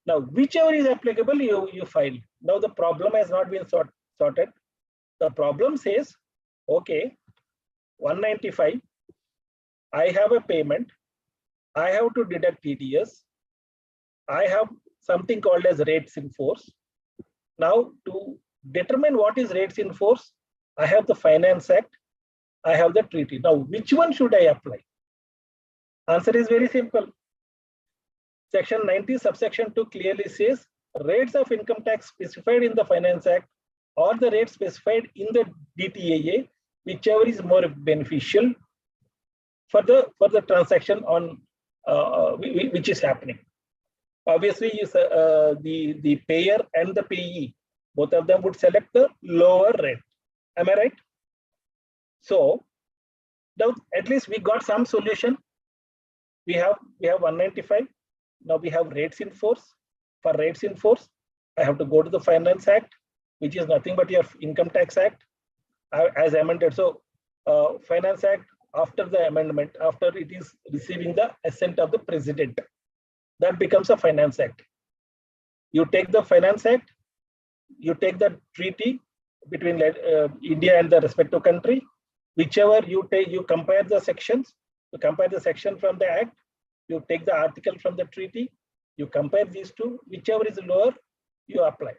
Now whichever is applicable, you file. Now the problem has not been sorted. The problem says, okay, 195, I have a payment, I have to deduct TDS, I have something called as rates in force. Now to determine what is rates in force, I have the Finance Act, I have the treaty. Now which one should I apply? Answer is very simple. Section 90, subsection 2 clearly says rates of income tax specified in the Finance Act or the rates specified in the DTAA, whichever is more beneficial for the transaction on which is happening. Obviously, the payer and the payee, both of them would select the lower rate. Am I right? So now at least we got some solution. We have 195. Now we have rates in force. For rates in force, I have to go to the Finance Act, which is nothing but your Income Tax Act as amended. So Finance Act, after the amendment, after it is receiving the assent of the President, that becomes a Finance Act. You take the Finance Act, you take the treaty between India and the respective country, whichever you take, you compare the sections, you compare the section from the Act, you take the article from the treaty, you compare these two, whichever is lower, you apply.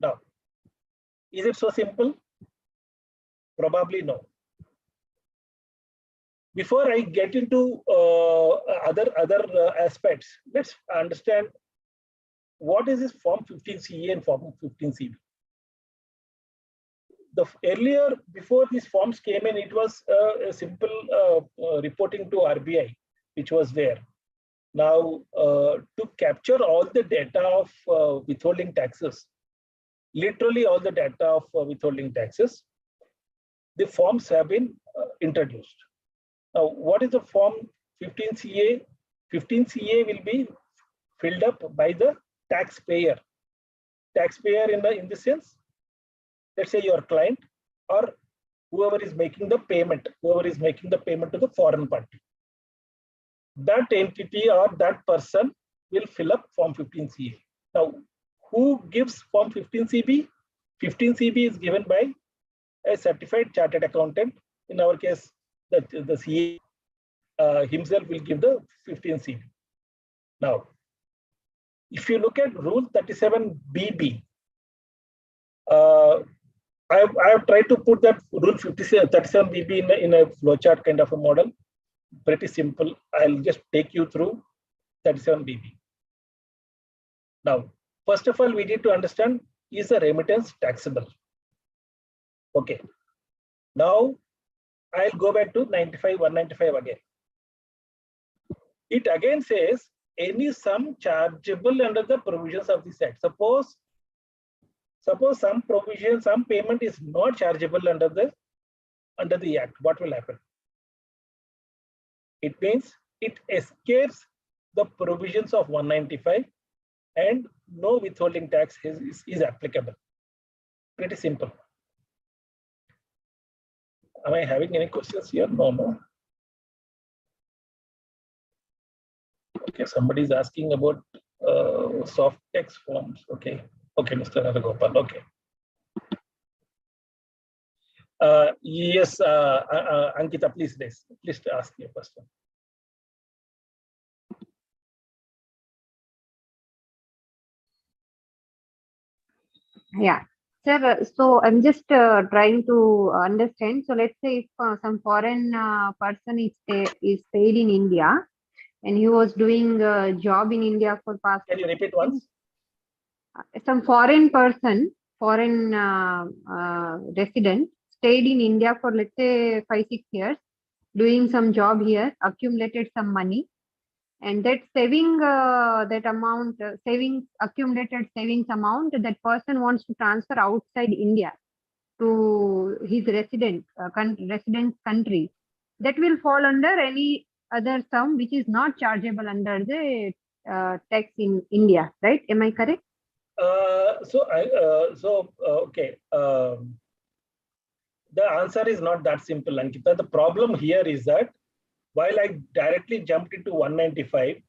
Now, is it so simple? Probably no. Before I get into other aspects, let's understand what is this Form 15CA and Form 15CB. earlier, before these forms came in, it was a simple reporting to RBI, which was there. Now, to capture all the data of withholding taxes, literally all the data of withholding taxes, the forms have been introduced. Now, what is the form 15CA? 15CA will be filled up by the taxpayer. Taxpayer in the sense, let's say your client or whoever is making the payment, to the foreign party. That entity or that person will fill up form 15CA. Now, who gives form 15CB? 15CB is given by a certified chartered accountant. In our case, the CA himself will give the 15CB. Now, if you look at rule 37BB, I have tried to put that rule 37BB in a flowchart kind of a model. Pretty simple. I'll just take you through 37BB. Now, first of all, we need to understand, is the remittance taxable? Okay. Now, I'll go back to 195 again. It again says any sum chargeable under the provisions of this act. Suppose some provision, some payment is not chargeable under the act. What will happen? It means it escapes the provisions of 195 and no withholding tax is applicable. Pretty simple. Am I having any questions here? No. Okay, somebody is asking about soft text forms. Okay, Mr. Naragopal. Okay. Yes, Ankita, please ask your question. Yeah, sir. So I'm just trying to understand. So let's say if some foreign person is stayed in India and he was doing a job in India for past. Can you repeat once? Some foreign person, resident stayed in India for, let's say, 5-6 years, doing some job here, accumulated some money, and that accumulated savings amount, that person wants to transfer outside India to his residence country. That will fall under any other sum which is not chargeable under the tax in India, right? Am I correct? Okay. The answer is not that simple, Ankita. The problem here is that while I directly jumped into 195,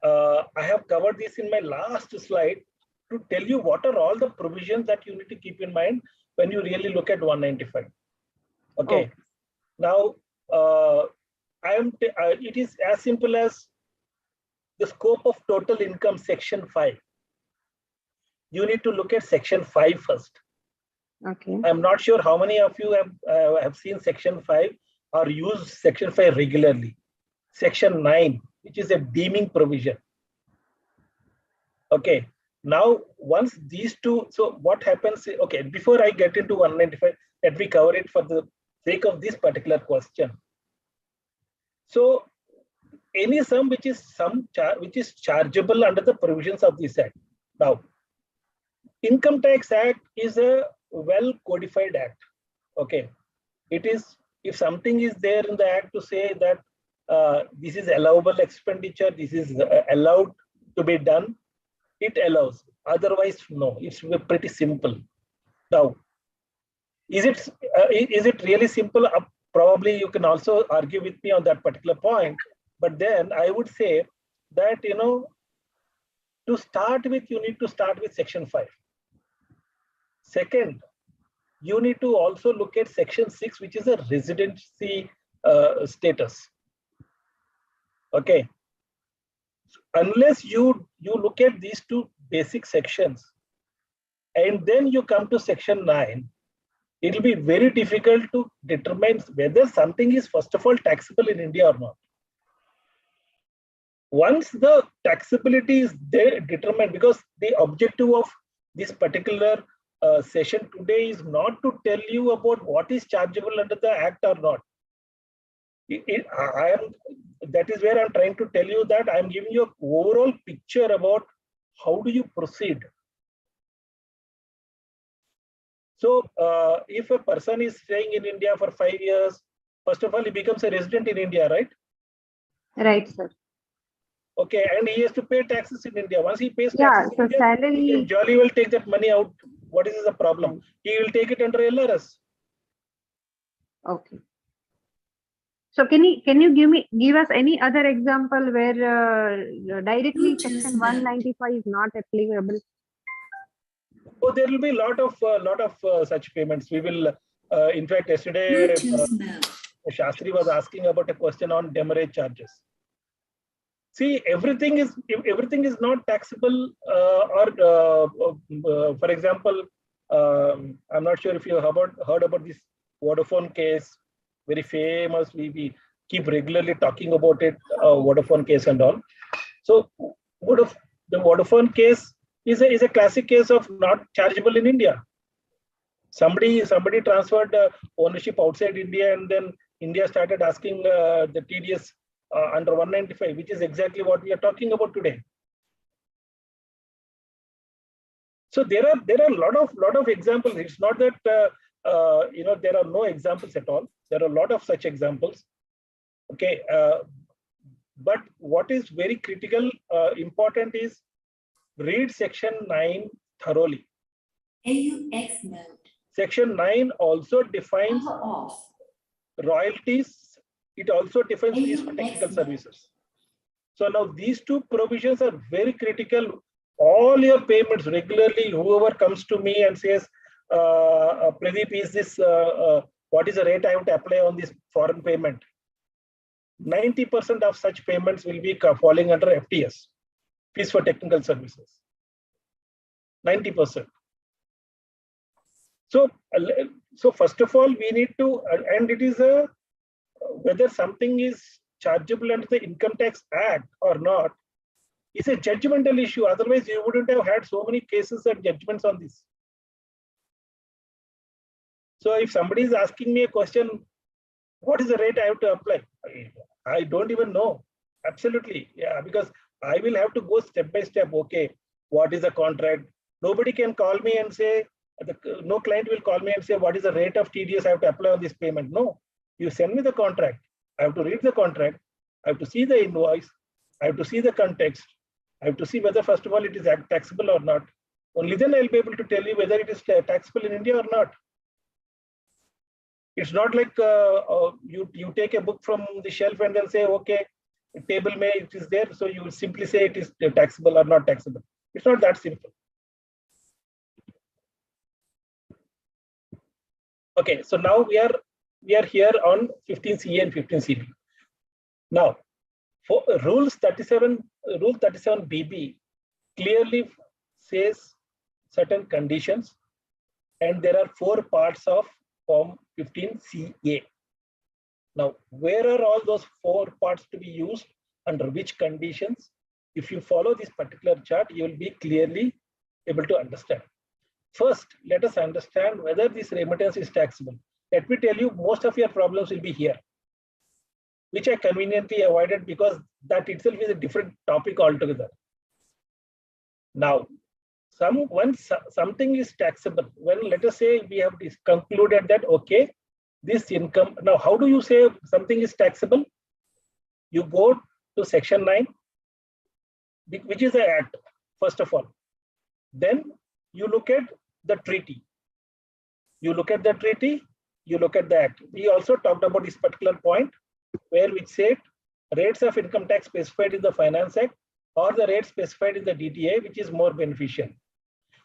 I have covered this in my last slide to tell you what are all the provisions that you need to keep in mind when you really look at 195. Okay. Now, it is as simple as the scope of total income, section 5. You need to look at section 5 first. Okay. I'm not sure how many of you have seen section 5 or use section 5 regularly. Section 9, which is a deeming provision. Okay. Now, once these two, so what happens? Okay, before I get into 195, let me cover it for the sake of this particular question. So, any sum which is chargeable under the provisions of this act. Now, Income Tax Act is a well codified act. Okay, it is, if something is there in the act to say that this is allowable expenditure, this is allowed to be done, it allows. Otherwise, no. It's pretty simple. Now, is it really simple? Probably you can also argue with me on that particular point. But then I would say that, to start with, you need to start with section 5. Second, you need to also look at section 6, which is a residency status. Okay. Unless you look at these two basic sections and then you come to section 9, it will be very difficult to determine whether something is, first of all, taxable in India or not. Once the taxability is there determined, because the objective of this particular session today is not to tell you about what is chargeable under the Act or not. That is where I'm trying to tell you that I'm giving you an overall picture about how do you proceed. So if a person is staying in India for 5 years, first of all, he becomes a resident in India, right? Right, sir. Okay, and he has to pay taxes in India. Once he pays Yeah, taxes so in India, salary. he can jolly well take that money out. What is the problem? He will take it under LRS. Okay. So can you give us any other example where directly Section 195 is not applicable? Oh, there will be a lot of such payments. We will, in fact, yesterday Shastri was asking about a question on demurrage charges. See, everything is not taxable, for example, I'm not sure if you have heard about this Vodafone case, very famous. We keep regularly talking about it, Vodafone case and all. So, the Vodafone case is a classic case of not chargeable in India. Somebody transferred ownership outside India, and then India started asking the TDS under 195, which is exactly what we are talking about today. So there are a lot of examples. It's not that there are no examples at all. There are a lot of such examples. Okay, but what is very critical, important is read Section 9 thoroughly. AUX mode. Section 9 also defines royalties. It also defines fees for technical services. So now these two provisions are very critical. All your payments regularly, whoever comes to me and says, Pradeep, is this what is the rate I have to apply on this foreign payment? 90% of such payments will be falling under FTS, fees for technical services. 90%. So first of all, we need to, and it is whether something is chargeable under the Income Tax Act or not is a judgmental issue. Otherwise, you wouldn't have had so many cases and judgments on this. So if somebody is asking me a question, what is the rate I have to apply? I don't even know. Absolutely. Yeah, because I will have to go step by step. Okay, what is the contract? Nobody can call me and say, no client will call me and say, what is the rate of TDS I have to apply on this payment? No, you send me the contract. I have to read the contract. I have to see the invoice. I have to see the context. I have to see whether, first of all, it is taxable or not. Only then I'll be able to tell you whether it is taxable in India or not. It's not like you take a book from the shelf and then say, okay, table may, it is there. So you will simply say it is taxable or not taxable. It's not that simple. Okay, so now we are here on 15CA and 15CB. Now, for Rule 37BB clearly says certain conditions, and there are 4 parts of Form 15CA. Now, where are all those 4 parts to be used, under which conditions? If you follow this particular chart, you will be clearly able to understand. First, let us understand whether this remittance is taxable. Let me tell you, most of your problems will be here, which I conveniently avoided because that itself is a different topic altogether. Now, once something is taxable, when let us say we have concluded that, okay, this income, now how do you say something is taxable? You go to Section 9, which is the Act, first of all. Then you look at the treaty. You look at the treaty, you look at the Act. We also talked about this particular point where we said rates of income tax specified in the Finance Act or the rate specified in the DTA, which is more beneficial.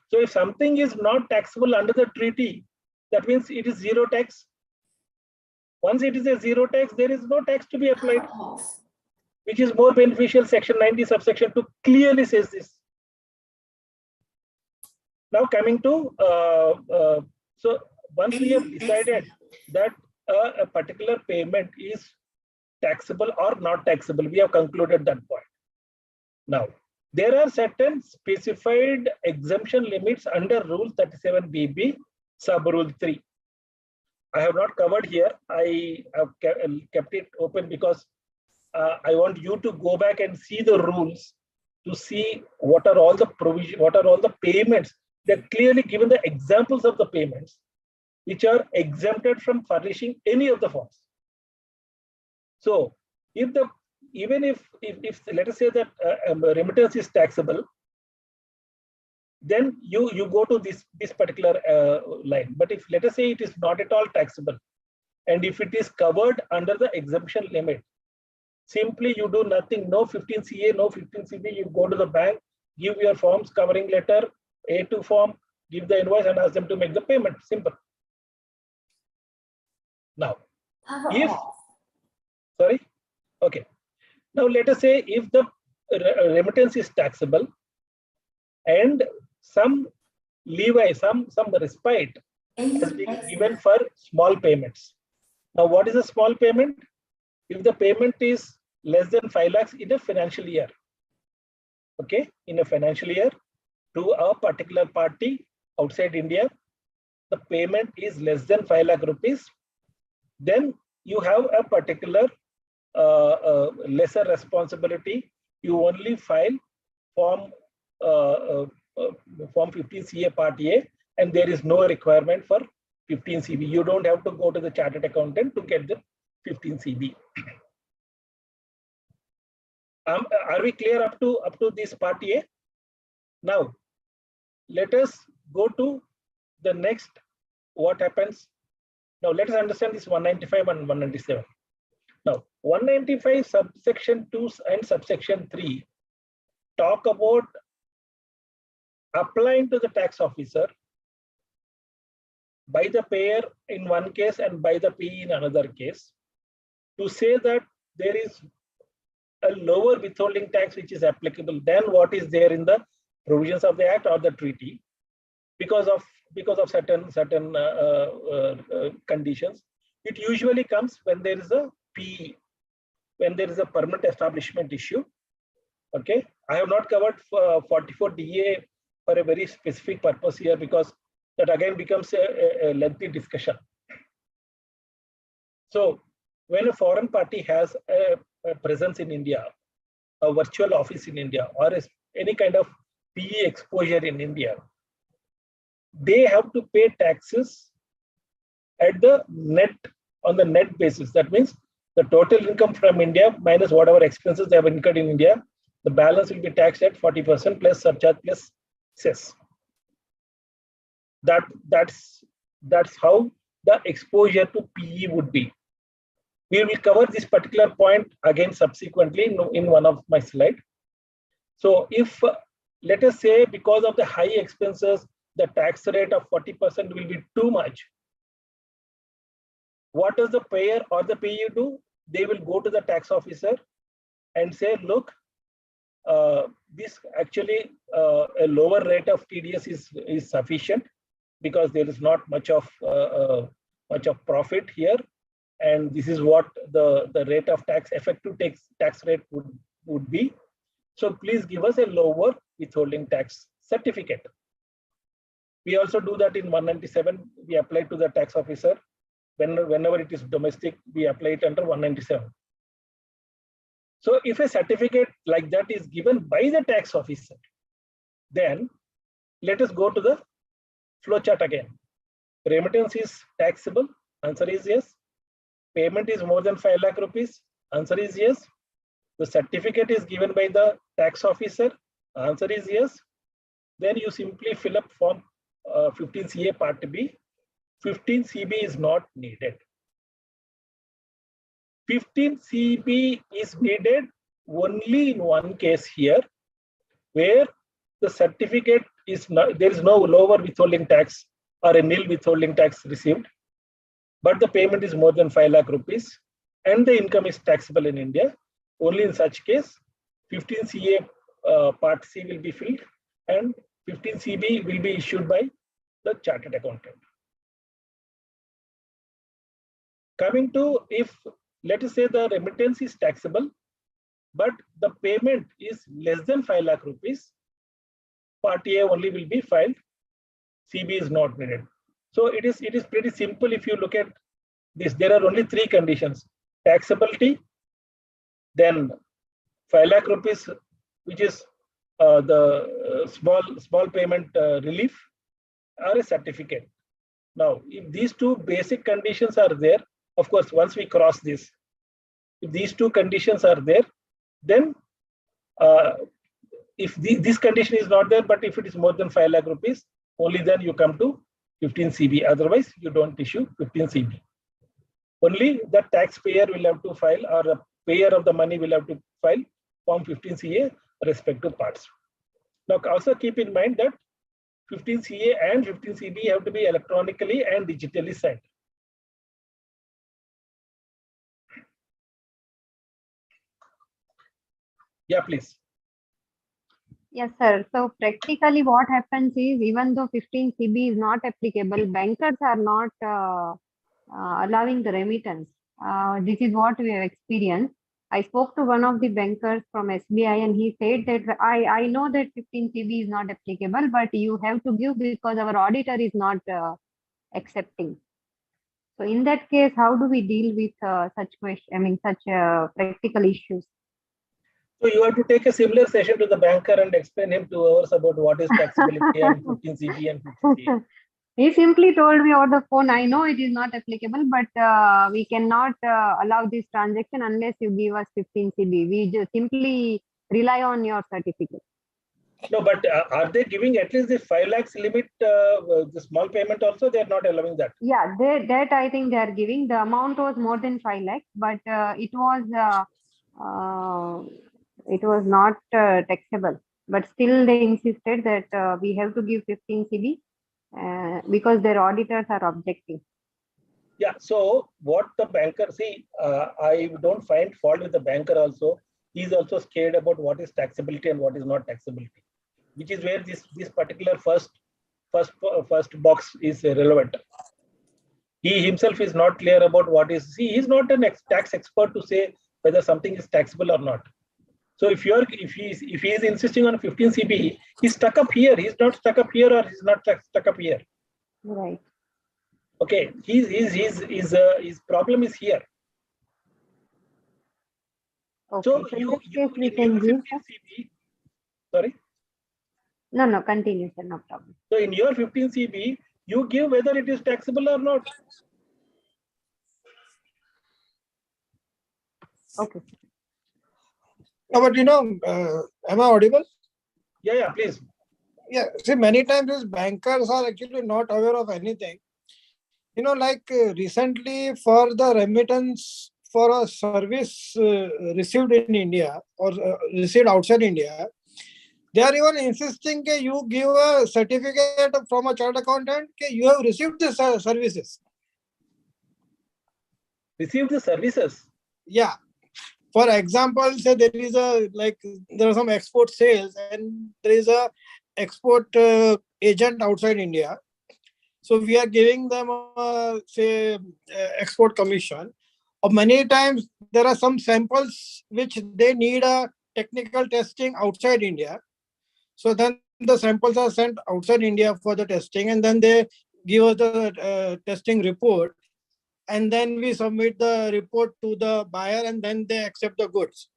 So if something is not taxable under the treaty, that means it is zero tax. Once it is a zero tax, there is no tax to be applied, which is more beneficial. Section 90 subsection 2 clearly says this. Now coming to, so once we have decided that a particular payment is taxable or not taxable, we have concluded that point. Now, There are certain specified exemption limits under Rule 37BB, sub Rule 3. I have not covered here. I have kept it open because I want you to go back and see the rules to see what are all the provision, what are all the payments. They're clearly given the examples of the payments which are exempted from furnishing any of the forms. So if the even if let us say that remittance is taxable, then you go to this particular line. But if let us say it is not at all taxable, and if it is covered under the exemption limit, simply you do nothing, no 15 CA, no 15 CB, you go to the bank, give your forms, covering letter, A2 form, give the invoice and ask them to make the payment, simple. Now, if, sorry, okay. Now let us say if the remittance is taxable and some leeway, some respite has been given for small payments. Now what is a small payment? If the payment is less than 5 lakhs in a financial year, okay, in a financial year to a particular party outside India, the payment is less than 5 lakh rupees, then you have a particular lesser responsibility. You only file form 15 CA Part A, and there is no requirement for 15 CB. You don't have to go to the chartered accountant to get the 15 CB. Are we clear up to this Part A? Now, let us go to the next. What happens? Now, let us understand this 195 and 197. Now, 195 subsection 2 and subsection 3 talk about applying to the tax officer by the payer in one case and by the payee in another case to say that there is a lower withholding tax which is applicable than what is there in the provisions of the act or the treaty because of certain conditions. It usually comes when there is a PE, when there is a permanent establishment issue. Okay, I have not covered 44 DA for a very specific purpose here because that again becomes a lengthy discussion. So when a foreign party has a presence in India, a virtual office in India, or any kind of PE exposure in India, they have to pay taxes at the net, on the net basis. That means the total income from India minus whatever expenses they have incurred in India, the balance will be taxed at 40% plus surcharge plus cess. That's how the exposure to PE would be. We will cover this particular point again subsequently in one of my slides. So if let us say because of the high expenses, the tax rate of 40% will be too much, what does the payer or the payee do? They will go to the tax officer and say, look, this actually a lower rate of TDS is sufficient because there is not much of profit here, and this is what the rate of tax, effective tax rate would be. So please give us a lower withholding tax certificate. We also do that in 197. We apply to the tax officer. Whenever it is domestic, we apply it under 197. So if a certificate like that is given by the tax officer, then let us go to the flowchart again. Remittance is taxable. Answer is yes. Payment is more than 5 lakh rupees. Answer is yes. The certificate is given by the tax officer. Answer is yes. Then you simply fill up form 15 CA Part B. 15 CB is not needed. 15 CB is needed only in one case here, where the certificate is not, there is no lower withholding tax or a nil withholding tax received, but the payment is more than 5 lakh rupees and the income is taxable in India. Only in such case, 15 CA Part C will be filled and 15 CB will be issued by the chartered accountant. Coming to, if let us say the remittance is taxable, but the payment is less than 5 lakh rupees, Part A only will be filed. CB is not needed. So it is pretty simple. If you look at this, there are only 3 conditions: taxability, then 5 lakh rupees, which is the small payment relief, or a certificate. Now, if these 2 basic conditions are there, of course, once we cross this, if these 2 conditions are there, then if this condition is not there, but if it is more than 5 lakh rupees, only then you come to 15 CB. Otherwise, you don't issue 15 CB. Only the taxpayer will have to file, or the payer of the money will have to file Form 15 CA respective parts. Now, also keep in mind that 15 CA and 15 CB have to be electronically and digitally signed. Yeah, please. Yes, sir. So practically what happens is, even though 15 CB is not applicable, bankers are not allowing the remittance. This is what we have experienced. I spoke to one of the bankers from SBI, and he said that I know that 15 CB is not applicable, but you have to give because our auditor is not accepting. So in that case, how do we deal with such practical issues? So you have to take a similar session to the banker and explain him 2 hours about what is taxability and 15 CB and 15 CA. He simply told me over the phone, I know it is not applicable, but we cannot allow this transaction unless you give us 15 CB. We just simply rely on your certificate. No, but are they giving at least the 5 lakhs limit, the small payment also? They are not allowing that. Yeah, that I think they are giving. The amount was more than 5 lakhs, but it was not taxable. But still they insisted that we have to give 15 CB. Because their auditors are objecting. Yeah, so what the banker, see, I don't find fault with the banker also. He's also scared about what is taxability and what is not taxability, which is where this particular first box is relevant. He himself is not clear about what is, see, he's not a tax expert to say whether something is taxable or not. So if he is insisting on 15 CB, he's stuck up here. He's not stuck up here, or he's not stuck up here. Right. Okay. His problem is here. Okay. So you in your 15 CB. Sorry. No, continue, sir. No problem. So in your 15 CB, you give whether it is taxable or not. Okay. No, but am I audible? Yeah, please. Yeah, see, many times these bankers are actually not aware of anything. Recently for the remittance for a service received in India or received outside India, they are even insisting that you give a certificate from a chartered accountant that you have received the services. Received the services? Yeah. For example, say there are some export sales and there is a export agent outside India. So we are giving them export commission. Or many times there are some samples which they need a technical testing outside India. So then the samples are sent outside India for the testing, and then they give us the testing report. And then we submit the report to the buyer, and then they accept the goods.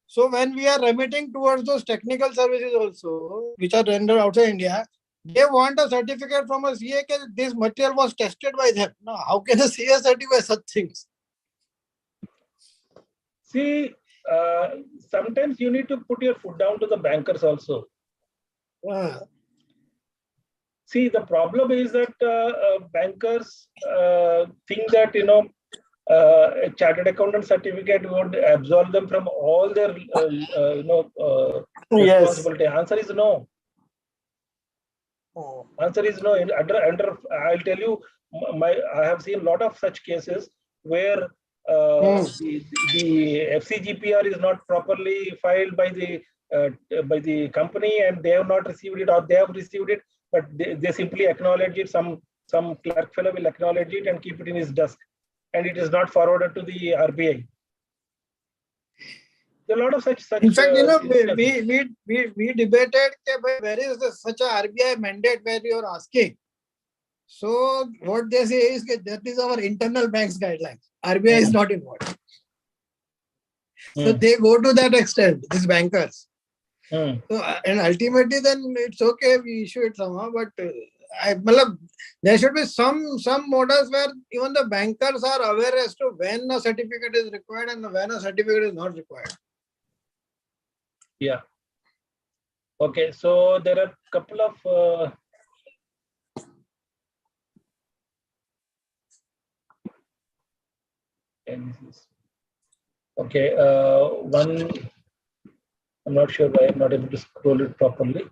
So when we are remitting towards those technical services also, which are rendered outside India, they want a certificate from a CA that this material was tested by them. Now, how can a CA certify such things? See, sometimes you need to put your foot down to the bankers also. See, the problem is that bankers think that, a chartered accountant certificate would absolve them from all their, responsibility. Yes. Answer is no. Answer is no. I'll tell you, I have seen a lot of such cases where the FCGPR is not properly filed by the company, and they have not received it, or they have received it, but they simply acknowledge it. Some clerk fellow will acknowledge it and keep it in his desk, and it is not forwarded to the RBI. There are a lot of such. In fact, instances. we debated where is such a RBI mandate where you are asking. So what they say is that is our internal bank's guidelines. RBI is not involved. So they go to that extent, these bankers. So, and ultimately then it's okay, we issue it somehow, but there should be some models where even the bankers are aware as to when a certificate is required and when a certificate is not required. Yeah. Okay, so there are a couple of okay, one, I'm not sure why I'm not able to scroll it properly.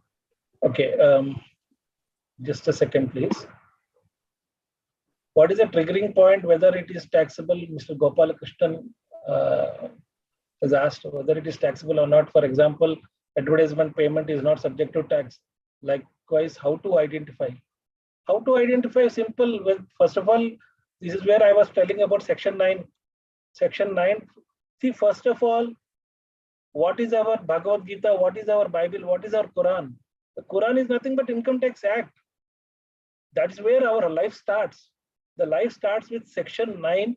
Okay, just a second, please. What is the triggering point, whether it is taxable? Mr. Gopalakrishnan has asked whether it is taxable or not. For example, advertisement payment is not subject to tax. Likewise, how to identify? How to identify? Simple. Well, first of all, this is where I was telling about section 9. Section 9. See, first of all, what is our Bhagavad Gita? What is our Bible? What is our Quran? The Quran is nothing but Income Tax Act. That is where our life starts. The life starts with section 9.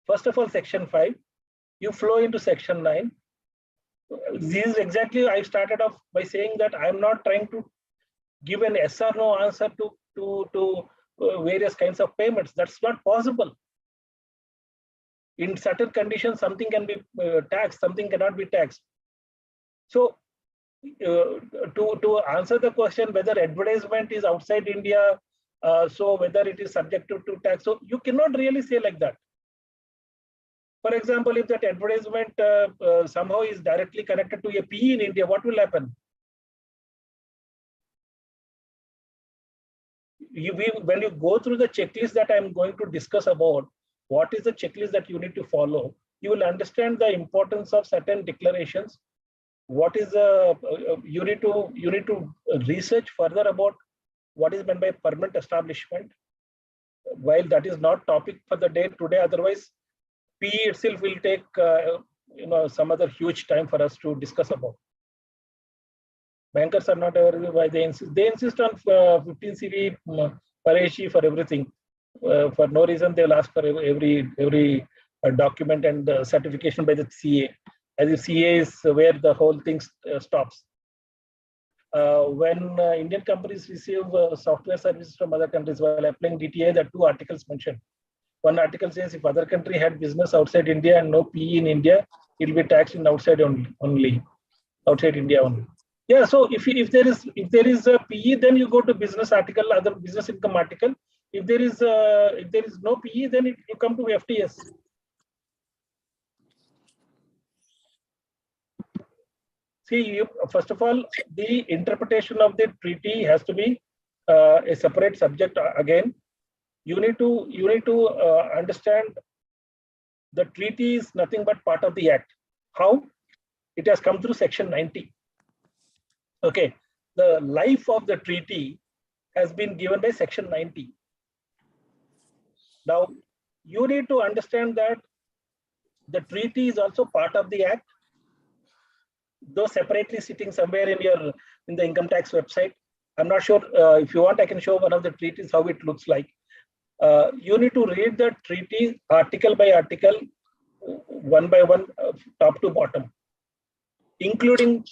First of all, section 5. You flow into section 9. This is exactly, I started off by saying that I'm not trying to give an yes or no answer to various kinds of payments. That's not possible. In certain conditions, something can be taxed, something cannot be taxed. So to answer the question whether advertisement is outside India, so whether it is subject to tax, so you cannot really say like that. For example, if that advertisement somehow is directly connected to a PE in India, what will happen? When you go through the checklist that I'm going to discuss about, what is the checklist that you need to follow, you will understand the importance of certain declarations. What is you need to research further about what is meant by permanent establishment. While that is not topic for the day today, otherwise PE itself will take some other huge time for us to discuss about. Bankers are not aware why they insist. They insist on 15 CV Pareshi for everything. For no reason, they'll ask for every document and certification by the CA, as if CA is where the whole thing stops. When Indian companies receive software services from other countries while applying DTA, there are two articles mentioned. One article says if other country had business outside India and no PE in India, it will be taxed in outside only, outside India only. Yeah, so if there is a PE, then you go to business article, other business income article. If there is no PE, then you come to FTS. See, first of all, the interpretation of the treaty has to be a separate subject. Again, you need to understand the treaty is nothing but part of the act. How? It has come through section 90. Okay, the life of the treaty has been given by section 90. Now, you need to understand that the treaty is also part of the act, though separately sitting somewhere in the income tax website. I'm not sure if you want, I can show one of the treaties how it looks like. You need to read the treaty article by article, one by one, top to bottom, including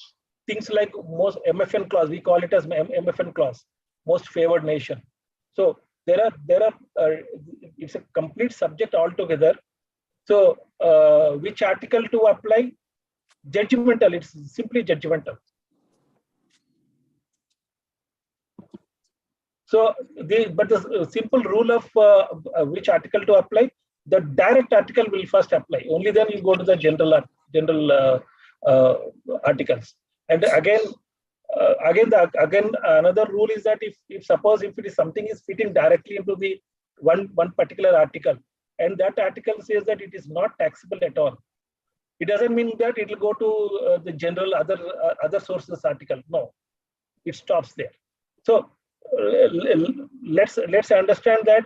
things like most MFN clause. We call it as MFN clause, most favored nation. So there are it's a complete subject altogether. So which article to apply? Judgmental. It's simply judgmental. So the simple rule of which article to apply, the direct article will first apply. Only then you go to the general articles. And again, another rule is that if suppose if it is something is fitting directly into the one particular article, and that article says that it is not taxable at all, it doesn't mean that it will go to the general other sources article. No, it stops there. So let's understand that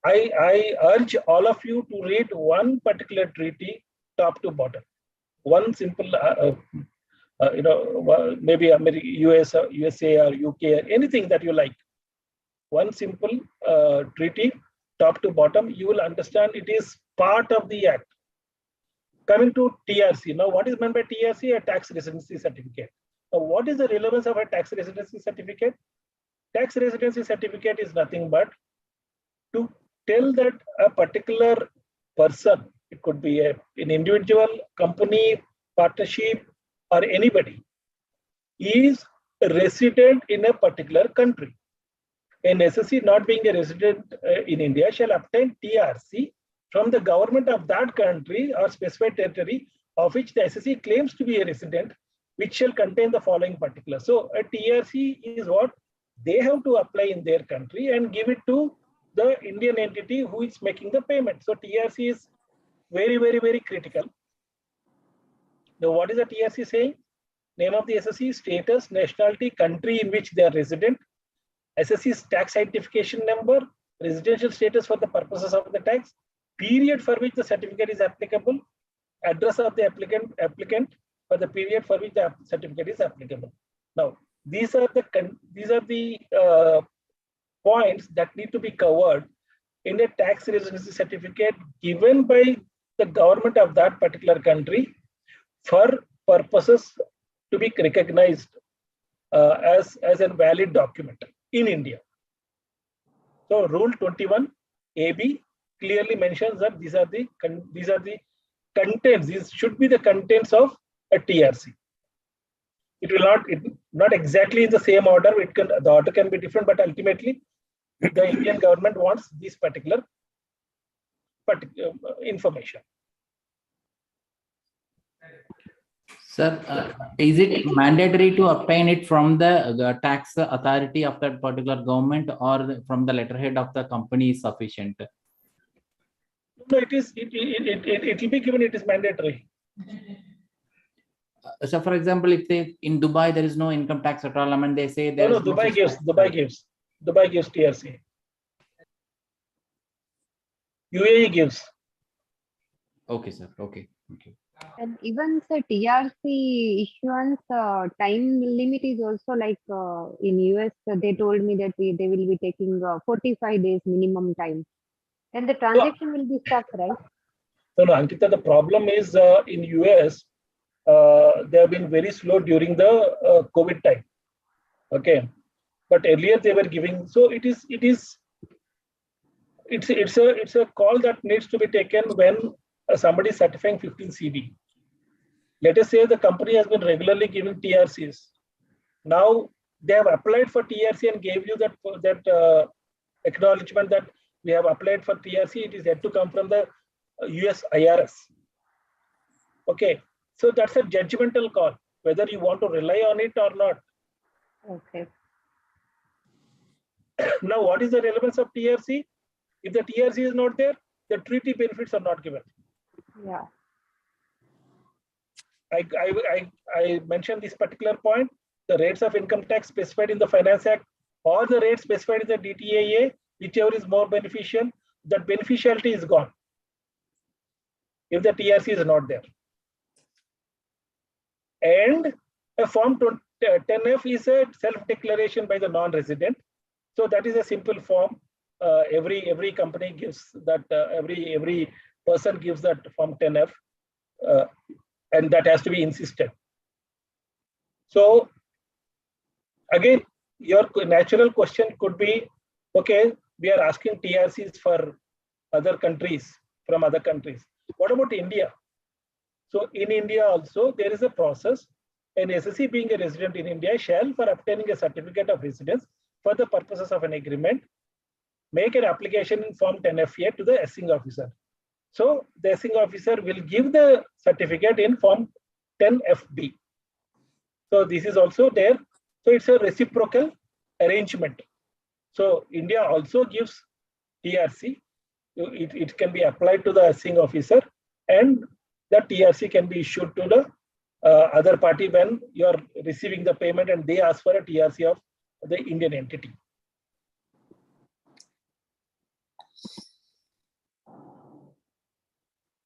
I urge all of you to read one particular treaty top to bottom. one simple, maybe America, USA or UK, anything that you like. One simple treaty, top to bottom, you will understand it is part of the act. Coming to TRC, now what is meant by TRC? A tax residency certificate. Now, what is the relevance of a tax residency certificate? Tax residency certificate is nothing but to tell that a particular person, it could be an individual, company, partnership, or anybody, is a resident in a particular country. An SSC not being a resident in India shall obtain TRC from the government of that country or specified territory of which the SSC claims to be a resident, which shall contain the following particulars. So a TRC is what they have to apply in their country and give it to the Indian entity who is making the payment. So TRC is very, very, very critical. Now, what is the TRC saying? Name of the SSC, status, nationality, country in which they are resident, SSC's tax identification number, residential status for the purposes of the tax, period for which the certificate is applicable, address of the applicant for the period for which the certificate is applicable. Now, these are the points that need to be covered in a tax residency certificate given by the government of that particular country for purposes to be recognized as a valid document in India. So Rule 21 AB clearly mentions that these are the contents. These should be the contents of a TRC. It will not exactly in the same order. The order can be different, but ultimately the Indian government wants this particular information. Sir, is it mandatory to obtain it from the tax authority of that particular government, or from the letterhead of the company is sufficient? No, it will be given. It is mandatory. So, for example, if in Dubai there is no income tax at all, I mean, they say there is Dubai gives TRC. UAE gives. Okay, sir. Okay. And even the TRC issuance time limit is also like in US, they told me that they will be taking 45 days minimum time. Then the transaction will be stuck, right? No, Ankita, the problem is in US, they have been very slow during the COVID time. Okay. But earlier they were giving, so it's a call that needs to be taken when somebody is certifying 15 CD. Let us say the company has been regularly giving TRCs. Now they have applied for TRC and gave you that acknowledgement that we have applied for TRC. It is yet to come from the US IRS. Okay, so that's a judgmental call, whether you want to rely on it or not. Okay. Now, what is the relevance of TRC? If the TRC is not there, the treaty benefits are not given. Yeah. I mentioned this particular point. The rates of income tax specified in the Finance Act or the rates specified in the DTAA, whichever is more beneficial, that beneficiality is gone if the TRC is not there. And a Form 10F is a self-declaration by the non-resident. So that is a simple form. Every company gives that. Every person gives that Form 10F, and that has to be insisted. So again, your natural question could be, okay, we are asking TRCs for other countries, from other countries. What about India? So in India also, there is a process. An SSC being a resident in India shall, for obtaining a certificate of residence for the purposes of an agreement, make an application in Form 10F to the assing officer. So the assing officer will give the certificate in Form 10FB. So this is also there. So it's a reciprocal arrangement. So India also gives TRC. It can be applied to the assing officer, and the TRC can be issued to the other party when you are receiving the payment and they ask for a TRC of the Indian entity.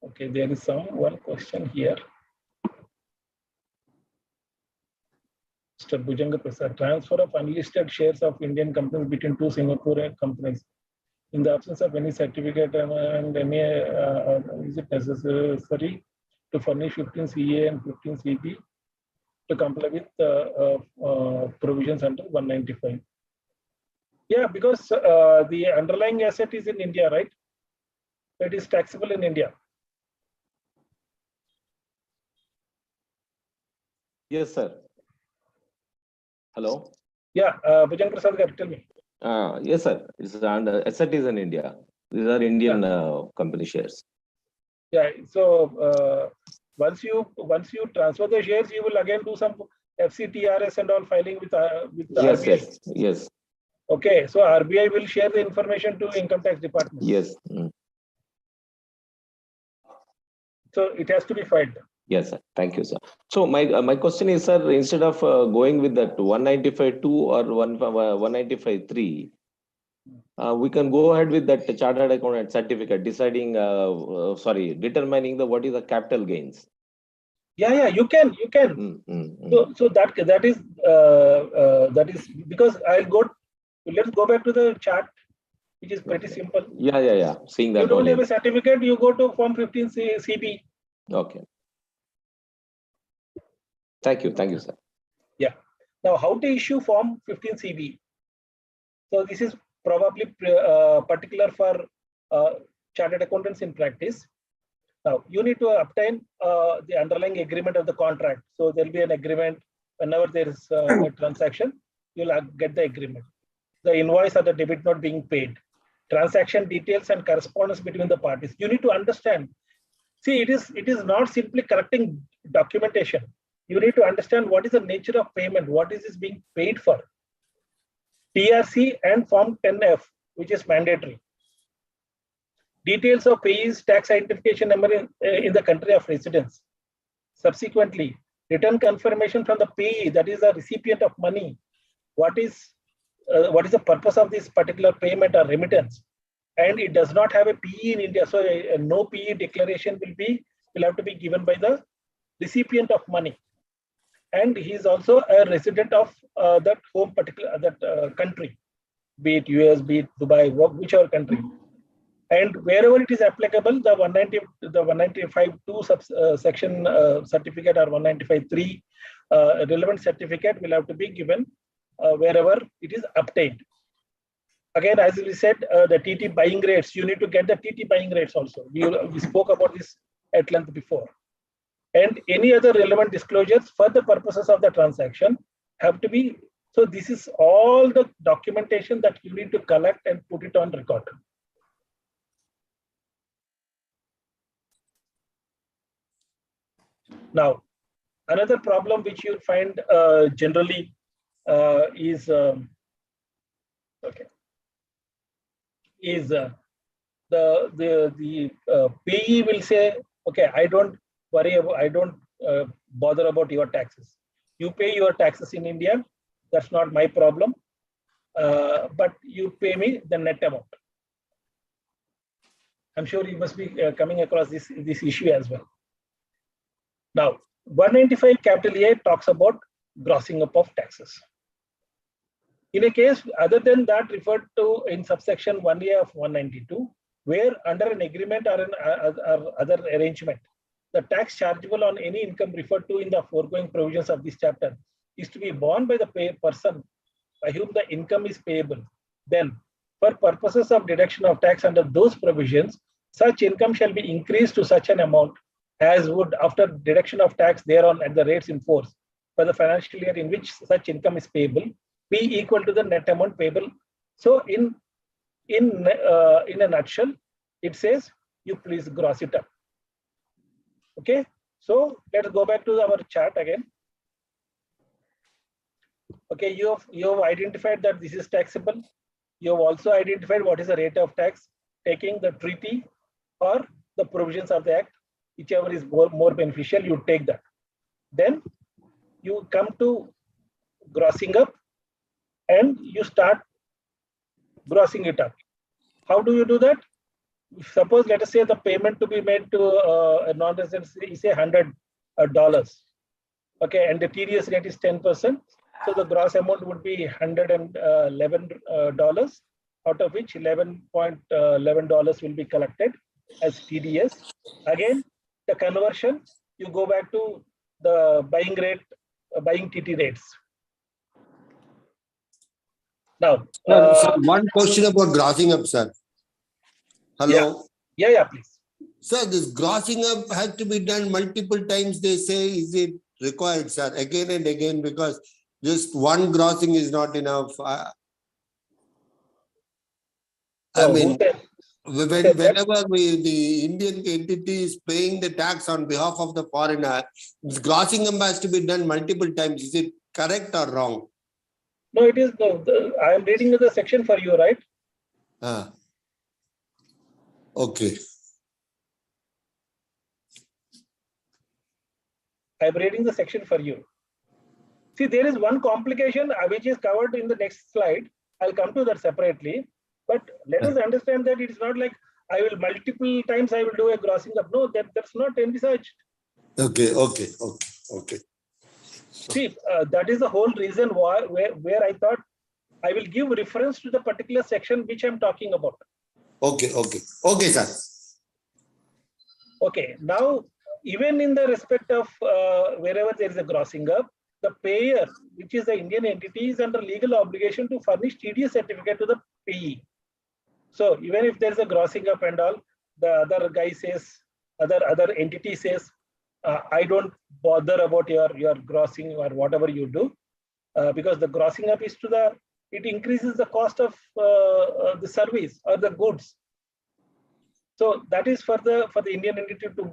Okay, there is one question here. Mr. Bhujanga Prasad, transfer of unlisted shares of Indian companies between two Singaporean companies. In the absence of any certificate and any, is it necessary to furnish 15 CA and 15 CB to comply with provisions under 195? Yeah, because the underlying asset is in India, right? It is taxable in India. Yes, sir. Hello. Yeah, Bhujanga Prasad, tell me. Yes, sir. It's under asset is in India. These are Indian company shares. Yeah. So once you transfer the shares, you will again do some FCTRS and all filing with the Yes, RBI. yes, yes. Okay. So RBI will share the information to Income Tax Department. Yes. So it has to be filed. Yes, sir. Thank you, sir. So my question is, sir, instead of going with that 195.2 or 195.3, we can go ahead with that chartered accountant certificate, deciding, determining what is the capital gains. Yeah, you can. So that is because let's go back to the chart, which is pretty simple. Yeah. Seeing that. You don't have a certificate, you go to Form 15 CB. Okay. Thank you, sir. Yeah. Now, how to issue Form 15 CB? So this is probably particular for chartered accountants in practice. Now, you need to obtain the underlying agreement of the contract. So there will be an agreement whenever there is a transaction, you'll get the agreement. The invoice or the debit note being paid, transaction details and correspondence between the parties. You need to understand. See, it is not simply correcting documentation. You need to understand what is the nature of payment, what is this being paid for. TRC and Form 10F, which is mandatory. Details of payee's tax identification number in the country of residence. Subsequently, return confirmation from the payee, that is the recipient of money. What is the purpose of this particular payment or remittance? And it does not have a PE in India, so no PE declaration will have to be given by the recipient of money. And he is also a resident of that country, be it US, be it Dubai, whichever country. And wherever it is applicable, the 195.2 section certificate or 195.3 relevant certificate will have to be given wherever it is obtained. Again, as we said, the TT buying rates, you need to get the TT buying rates also. We spoke about this at length before. And any other relevant disclosures for the purposes of the transaction have to be. So this is all the documentation that you need to collect and put it on record. Now, another problem which you find generally is the payee will say, okay, I don't worry about, I don't bother about your taxes. You pay your taxes in India. That's not my problem. But you pay me the net amount. I'm sure you must be coming across this issue as well. Now, 195 capital A talks about grossing up of taxes. In a case other than that referred to in subsection 1A of 192, where under an agreement or other arrangement, the tax chargeable on any income referred to in the foregoing provisions of this chapter is to be borne by the person by whom the income is payable. Then, for purposes of deduction of tax under those provisions, such income shall be increased to such an amount as would, after deduction of tax thereon at the rates in force for the financial year in which such income is payable, be equal to the net amount payable. So in a nutshell, it says you please gross it up. Okay, so let's go back to our chart again. Okay, you have identified that this is taxable. You have also identified what is the rate of tax, taking the treaty or the provisions of the act, whichever is more beneficial, you take that. Then you come to grossing up and you start grossing it up. How do you do that? Suppose, let us say the payment to be made to a non-resident is $100. Okay, and the TDS rate is 10%. So the gross amount would be $111, out of which $11.11 will be collected as TDS. Again, the conversion, you go back to the buying rate, buying TT rates. Now, Sir, one question about grossing up, sir. Hello. Yeah, please. Sir, this grossing up has to be done multiple times. They say, is it required, sir? Again and again, because just one grossing is not enough. I mean, whenever the Indian entity is paying the tax on behalf of the foreigner, this grossing up has to be done multiple times. Is it correct or wrong? No, it is. No, I am reading the section for you, right? Okay. I'm reading the section for you. See, there is one complication which is covered in the next slide. I'll come to that separately. But let us understand that it's not like I will multiple times I will do a grossing up. No, that's not envisaged. Okay. See, that is the whole reason why where I thought I will give reference to the particular section which I'm talking about. Okay, sir. Okay, now even in the respect of wherever there is a grossing up, the payer, which is the Indian entity, is under legal obligation to furnish TDS certificate to the payee. So even if there is a grossing up and all, the other guy says, other entity says, I don't bother about your grossing or whatever you do, because the grossing up is it increases the cost of the service or the goods. So that is for the Indian entity to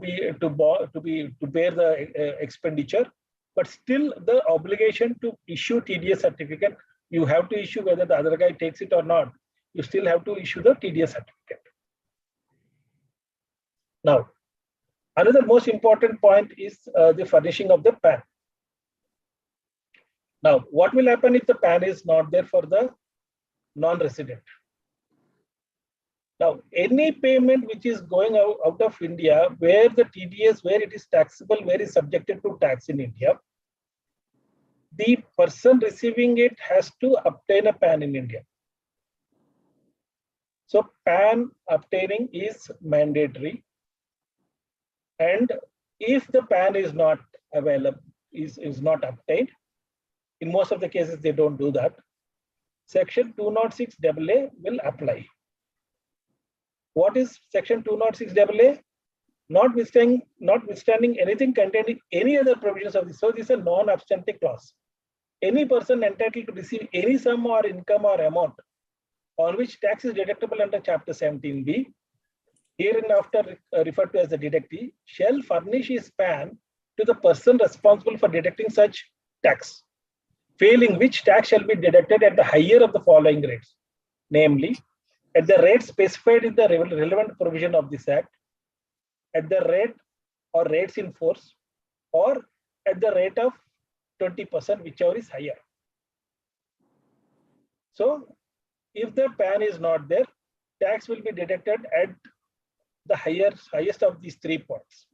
bear the expenditure, but still the obligation to issue TDS certificate, you have to issue whether the other guy takes it or not. You still have to issue the TDS certificate. Now, another most important point is the furnishing of the PAN. Now, what will happen if the PAN is not there for the non-resident? Now, any payment which is going out of India, where the TDS, where it is taxable, where it is subjected to tax in India, the person receiving it has to obtain a PAN in India. So PAN obtaining is mandatory. And if the PAN is not available, is not obtained, in most of the cases they don't do that, Section 206AA will apply. What is Section 206AA? Notwithstanding anything contained in any other provisions of this. So this is a non-abstentive clause. Any person entitled to receive any sum or income or amount on which tax is deductible under Chapter 17B, hereinafter referred to as the deductee, shall furnish his PAN to the person responsible for deducting such tax, failing which tax shall be deducted at the higher of the following rates, namely, at the rate specified in the relevant provision of this Act, at the rate or rates in force, or at the rate of 20%, whichever is higher. So, if the PAN is not there, tax will be deducted at the highest of these 3 points.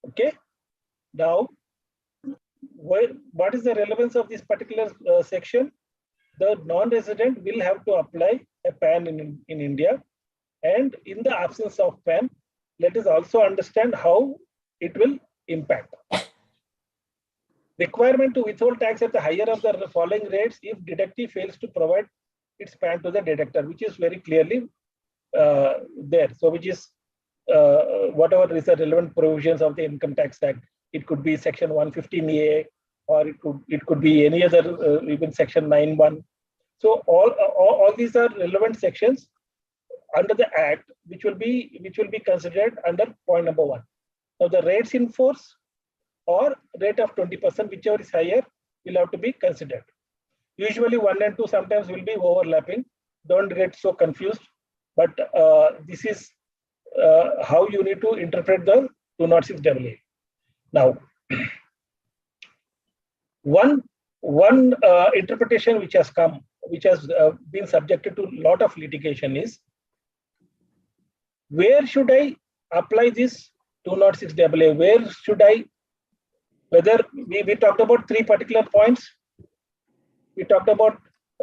Okay. Now, what is the relevance of this particular section? The non-resident will have to apply a PAN in India, and in the absence of PAN, let us also understand how it will impact. Requirement to withhold tax at the higher of the following rates if deductee fails to provide its PAN to the deductor, which is very clearly there. So, which is whatever is the relevant provisions of the Income Tax Act. It could be Section 115A, or it could be any other, even Section 9(1). So all these are relevant sections under the Act, which will be considered under point number 1. Now the rates in force or rate of 20%, whichever is higher, will have to be considered. Usually 1 and 2 sometimes will be overlapping. Don't get so confused. But this is how you need to interpret the 206AA. Now, one interpretation which has been subjected to a lot of litigation is, where should I apply this 206AA? Where should I whether we talked about three particular points. We talked about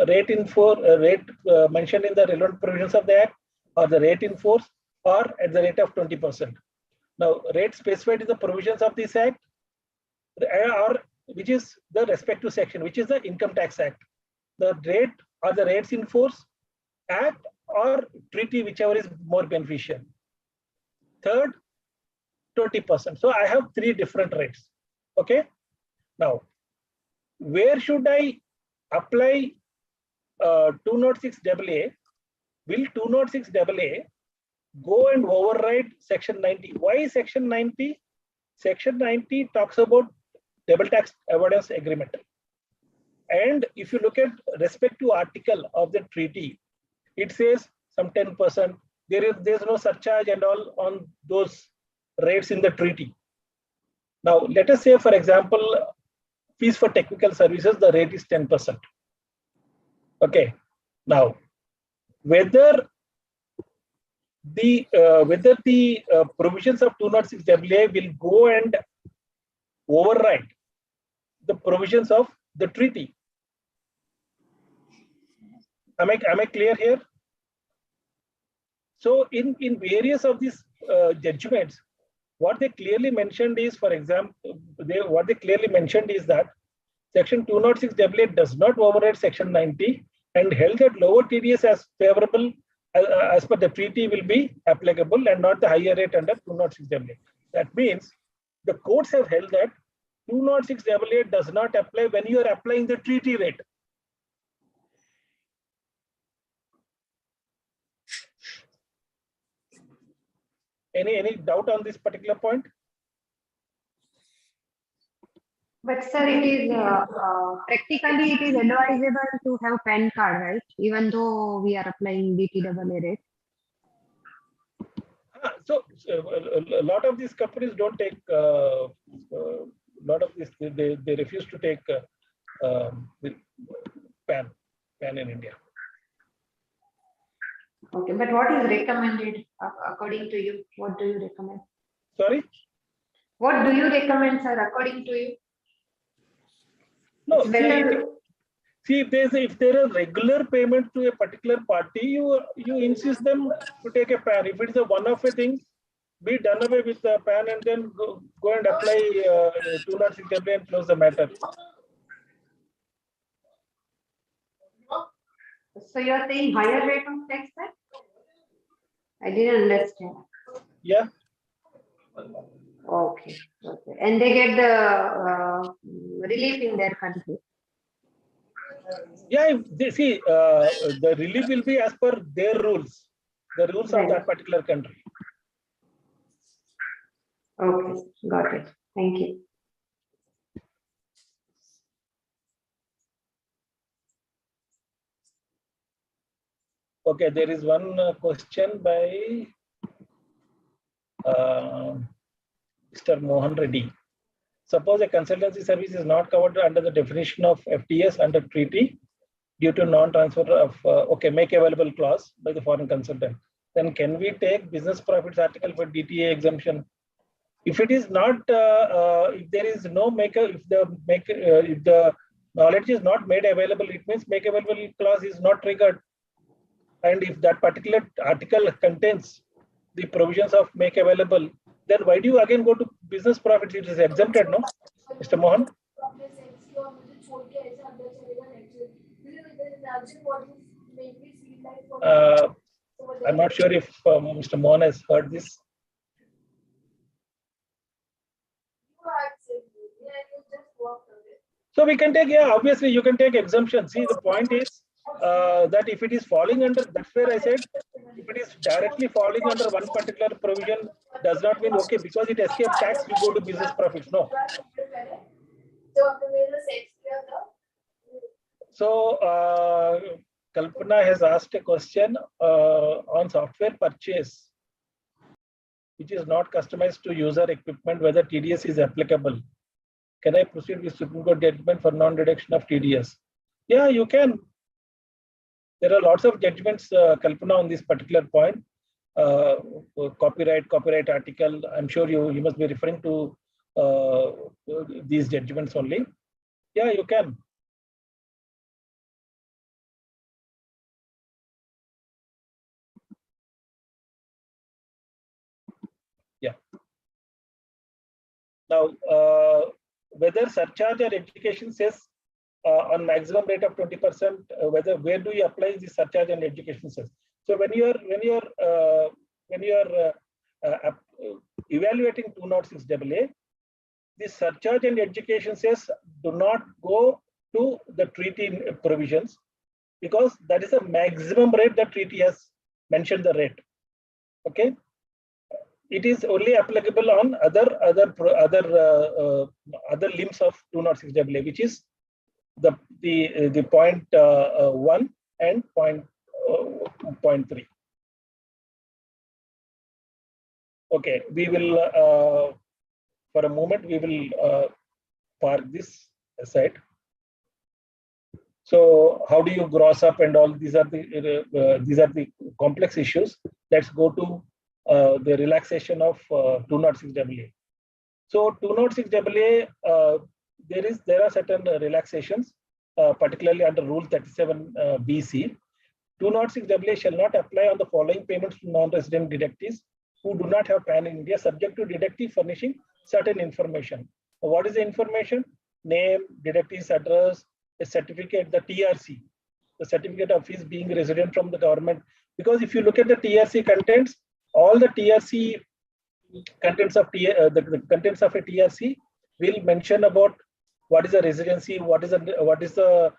rate in force, rate mentioned in the relevant provisions of the Act, or the rate in force, or at the rate of 20%. Now, rate specified in the provisions of this Act, or which is the respective section, which is the Income Tax Act. The rate or the rates in force, Act or treaty, whichever is more beneficial. Third, 20%. So I have three different rates. Okay. Now, where should I apply 206AA? Will 206AA go and override Section 90? Why Section 90? Section 90 talks about double tax avoidance agreement. And if you look at respective article of the treaty, it says some 10%. There's no surcharge and all on those rates in the treaty. Now, let us say, for example, fees for technical services, the rate is 10%. Okay. Now, whether the provisions of 206AA will go and override the provisions of the treaty. Am I clear here? So in various of these judgments, what they clearly mentioned is, for example, what they clearly mentioned is that Section 206AA does not override Section 90 and held that lower TDS as favorable as per the treaty will be applicable and not the higher rate under 206AA. That means the courts have held that 206AA does not apply when you are applying the treaty rate. Any doubt on this particular point? But sir, it is practically it is advisable to have PAN card, right? Even though we are applying DTAA rate. So a lot of these companies don't take a lot of this. They refuse to take PAN in India. Okay, but what is recommended according to you? What do you recommend? Sorry? What do you recommend, sir, according to you? No, see if there is regular payment to a particular party, you insist them to take a PAN. If it is a one-off thing, be done away with the PAN and then go and apply 206AA and close the matter. So you are saying higher rate of tax, sir? I didn't understand. Yeah. Okay. Okay. And they get the relief in their country. Yeah, they see the relief will be as per their rules, the rules of that particular country. Okay, got it. Thank you. Okay, there is one question by Mr. Mohan Reddy. Suppose a consultancy service is not covered under the definition of FTS under treaty due to non-transfer of make available clause by the foreign consultant. Then can we take business profits article for DTA exemption? If it is not, if there is no if the knowledge is not made available, it means make available clause is not triggered. And if that particular article contains the provisions of make available, then why do you again go to business profits? It is exempted, no, Mr. Mohan? I'm not sure if Mr. Mohan has heard this. So we can take, yeah, obviously you can take exemption. See, the point is that if it is falling under, that's where I said, if it is directly falling under one particular provision, does not mean, okay, because it escaped tax, you go to business profits. No. So Kalpana has asked a question on software purchase, which is not customized to user equipment, whether TDS is applicable. Can I proceed with Supreme Court judgment for non-deduction of TDS? Yeah, you can. There are lots of judgments, Kalpana, on this particular point. Copyright article. I'm sure you must be referring to these judgments only. Yeah, you can. Yeah. Now, whether surcharge or education cess on maximum rate of 20%, where do you apply the surcharge and education cess? So when you are evaluating 206AA, the surcharge and education cess do not go to the treaty provisions, because that is the maximum rate the treaty has mentioned the rate. Okay, it is only applicable on other limbs of 206AA, which is the point 1 and point 3. Okay, we will for a moment we will park this aside. So how do you gross up and all? These are the complex issues. Let's go to the relaxation of 206AA. So 206AA, there are certain relaxations, particularly under Rule 37 BC. 206AA shall not apply on the following payments to non-resident deductees who do not have PAN in India, subject to deductee furnishing certain information. What is the information? Name, deductee's address, a certificate, the TRC, the certificate of his being resident from the government. Because if you look at the TRC contents, all the TRC contents of the contents of a TRC will mention about what is the residency, what is the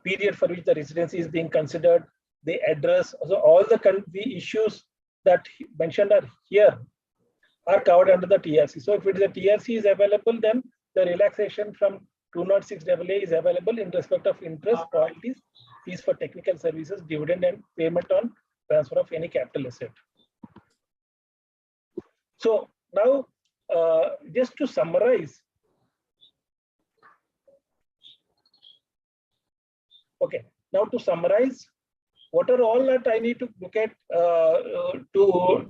period for which the residency is being considered, the address. So all the issues that mentioned are here are covered under the TRC. So if it is a TRC is available, then the relaxation from 206AA is available in respect of interest, royalties, fees for technical services, dividend, and payment on transfer of any capital asset. So now, just to summarize, okay. Now to summarize, what are all that I need to look at to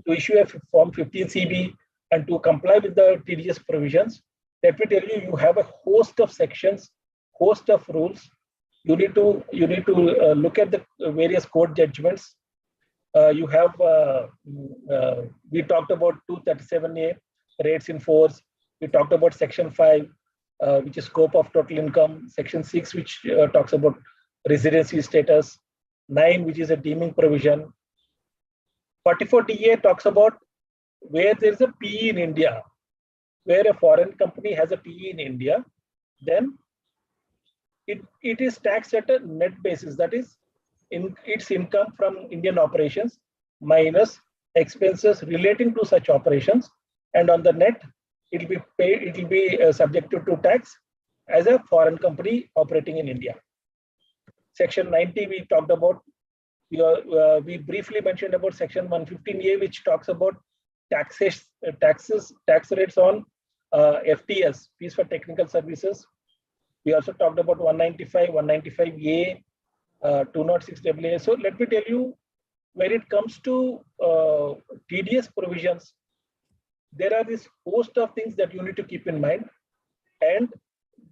issue a Form 15CB and to comply with the TDS provisions? Let me tell you, you have a host of sections, host of rules. You need to look at the various court judgments. You have we talked about 237A, rates in force. We talked about Section 5, which is scope of total income. Section 6, which talks about residency status. 9, which is a deeming provision. 44DA talks about where there is a PE in India, where a foreign company has a PE in India, then it is taxed at a net basis, that is in its income from Indian operations minus expenses relating to such operations, and on the net it will be paid, it will be subjected to tax as a foreign company operating in India. Section 90 we talked about. We briefly mentioned about Section 115A, which talks about tax rates on FTS, fees for technical services. We also talked about 195, 195A, 206AA. So let me tell you, when it comes to TDS provisions, there are this host of things that you need to keep in mind. And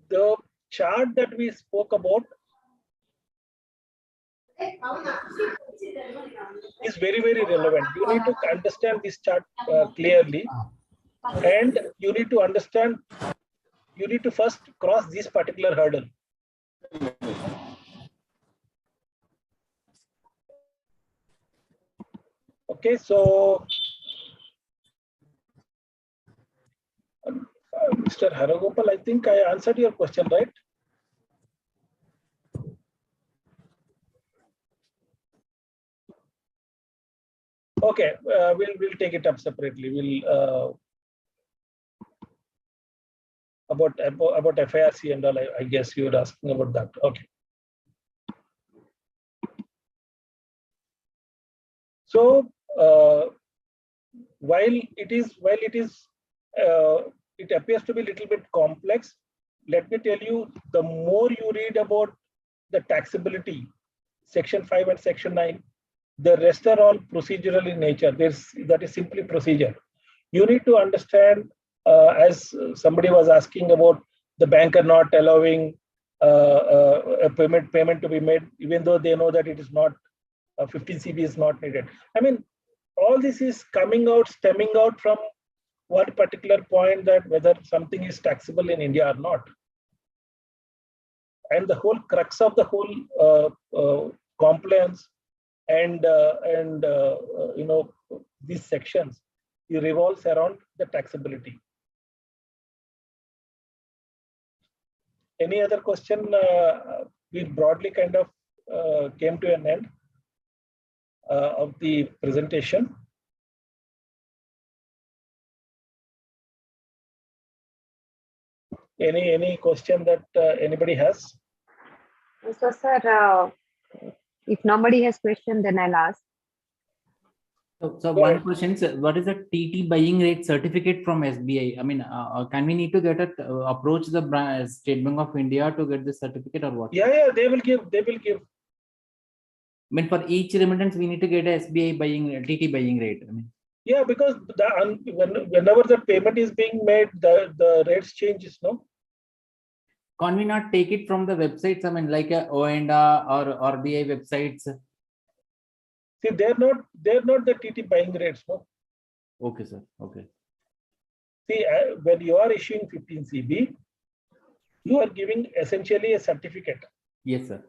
the chart that we spoke about is very, very relevant. You need to understand this chart clearly, and you need to understand, you need to first cross this particular hurdle. Okay, so Mr. Haragopal, I think I answered your question, right? Okay, we'll take it up separately. We'll about FIRC and all. I guess you were asking about that. Okay. So while it appears to be a little bit complex, let me tell you, the more you read about the taxability, Section 5 and Section 9, the rest are all procedural in nature. That is simply procedure. You need to understand as somebody was asking about the banker not allowing a payment to be made, even though they know that it is not 15 CB is not needed. I mean, all this is coming out, stemming out from one particular point, that whether something is taxable in India or not. And the whole crux of the whole compliance and these sections, it revolves around the taxability. Any other question? We broadly kind of came to an end of the presentation. Any question that anybody has? So, sir, if nobody has question, then I'll ask. So one question, sir, what is the TT buying rate certificate from SBI? I mean, can we need to get it, approach the State Bank of India to get the certificate or what? Yeah, they will give. I mean, for each remittance, we need to get a SBI buying TT buying rate. I mean, yeah, because whenever the payment is being made, the rates changes, no? Can we not take it from the websites? I mean, like a ONDA or RBI websites? See, they're not the TT buying rates, no? Okay, sir. Okay. See, when you are issuing 15 CB, you are giving essentially a certificate. Yes, sir.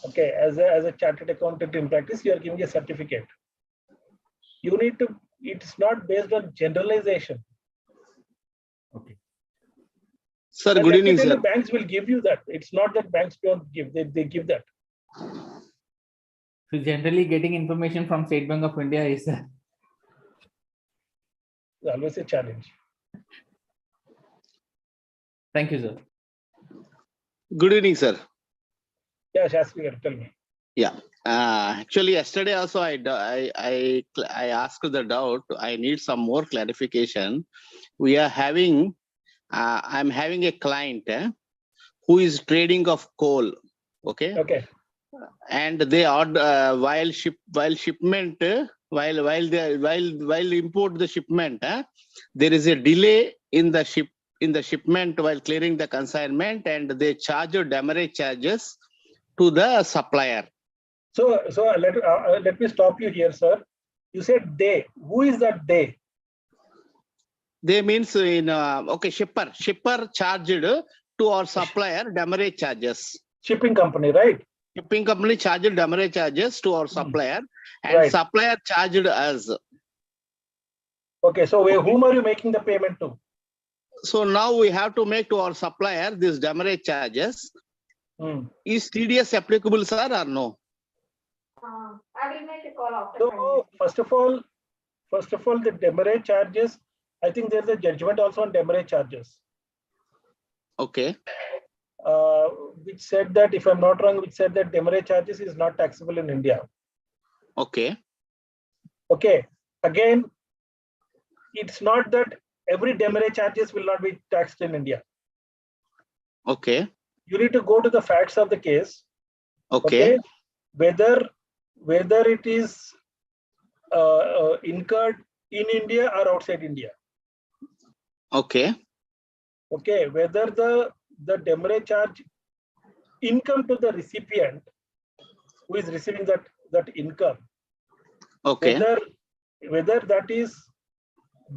Okay, as a chartered accountant in practice, you are giving a certificate. You need to, it's not based on generalization. Okay. Sir, good evening, sir. Banks will give you that. It's not that banks don't give, they give that. So generally getting information from State Bank of India is always a challenge. Thank you, sir. Good evening, sir. Yeah, Shastri, tell me. Yeah. Actually, yesterday also I asked the doubt. I need some more clarification. We are having, I'm having a client who is trading of coal. Okay. Okay. And they order while shipment while import the shipment, there is a delay in the shipment while clearing the consignment, and they charge demurrage charges to the supplier. So let me stop you here, sir. You said they. Who is that they? They means in okay, shipper charged to our supplier demurrage charges. Shipping company, right? Shipping company charged demurrage charges to our supplier, and right. Supplier charged us. Okay, so whom are you making the payment to? So now we have to make to our supplier this demurrage charges. Is TDS applicable, sir, or no? I will make a call after. So first of all, the demurrage charges, I think there's a judgment also on demurrage charges. Okay. Which said that, if I'm not wrong, which said that demurrage charges is not taxable in India. Okay. Okay. Again, it's not that every demurrage charges will not be taxed in India. Okay. You need to go to the facts of the case. Okay. Whether it is incurred in India or outside India. Okay. Okay. Whether the demurrage charge income to the recipient who is receiving that income. Okay. Whether that is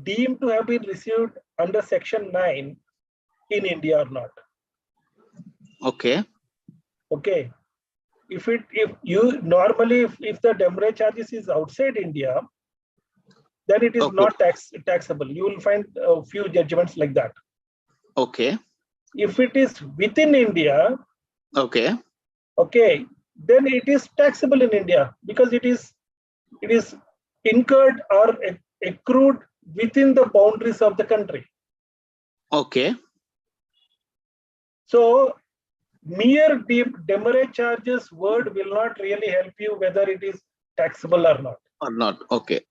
deemed to have been received under Section 9 in India or not. Okay. Okay. If the demurrage charges is outside India, then it is not taxable. You will find a few judgments like that. Okay. If it is within India, okay, then it is taxable in India because it is incurred or accrued within the boundaries of the country. Okay. So mere demurrage charges word will not really help you whether it is taxable or not. Okay.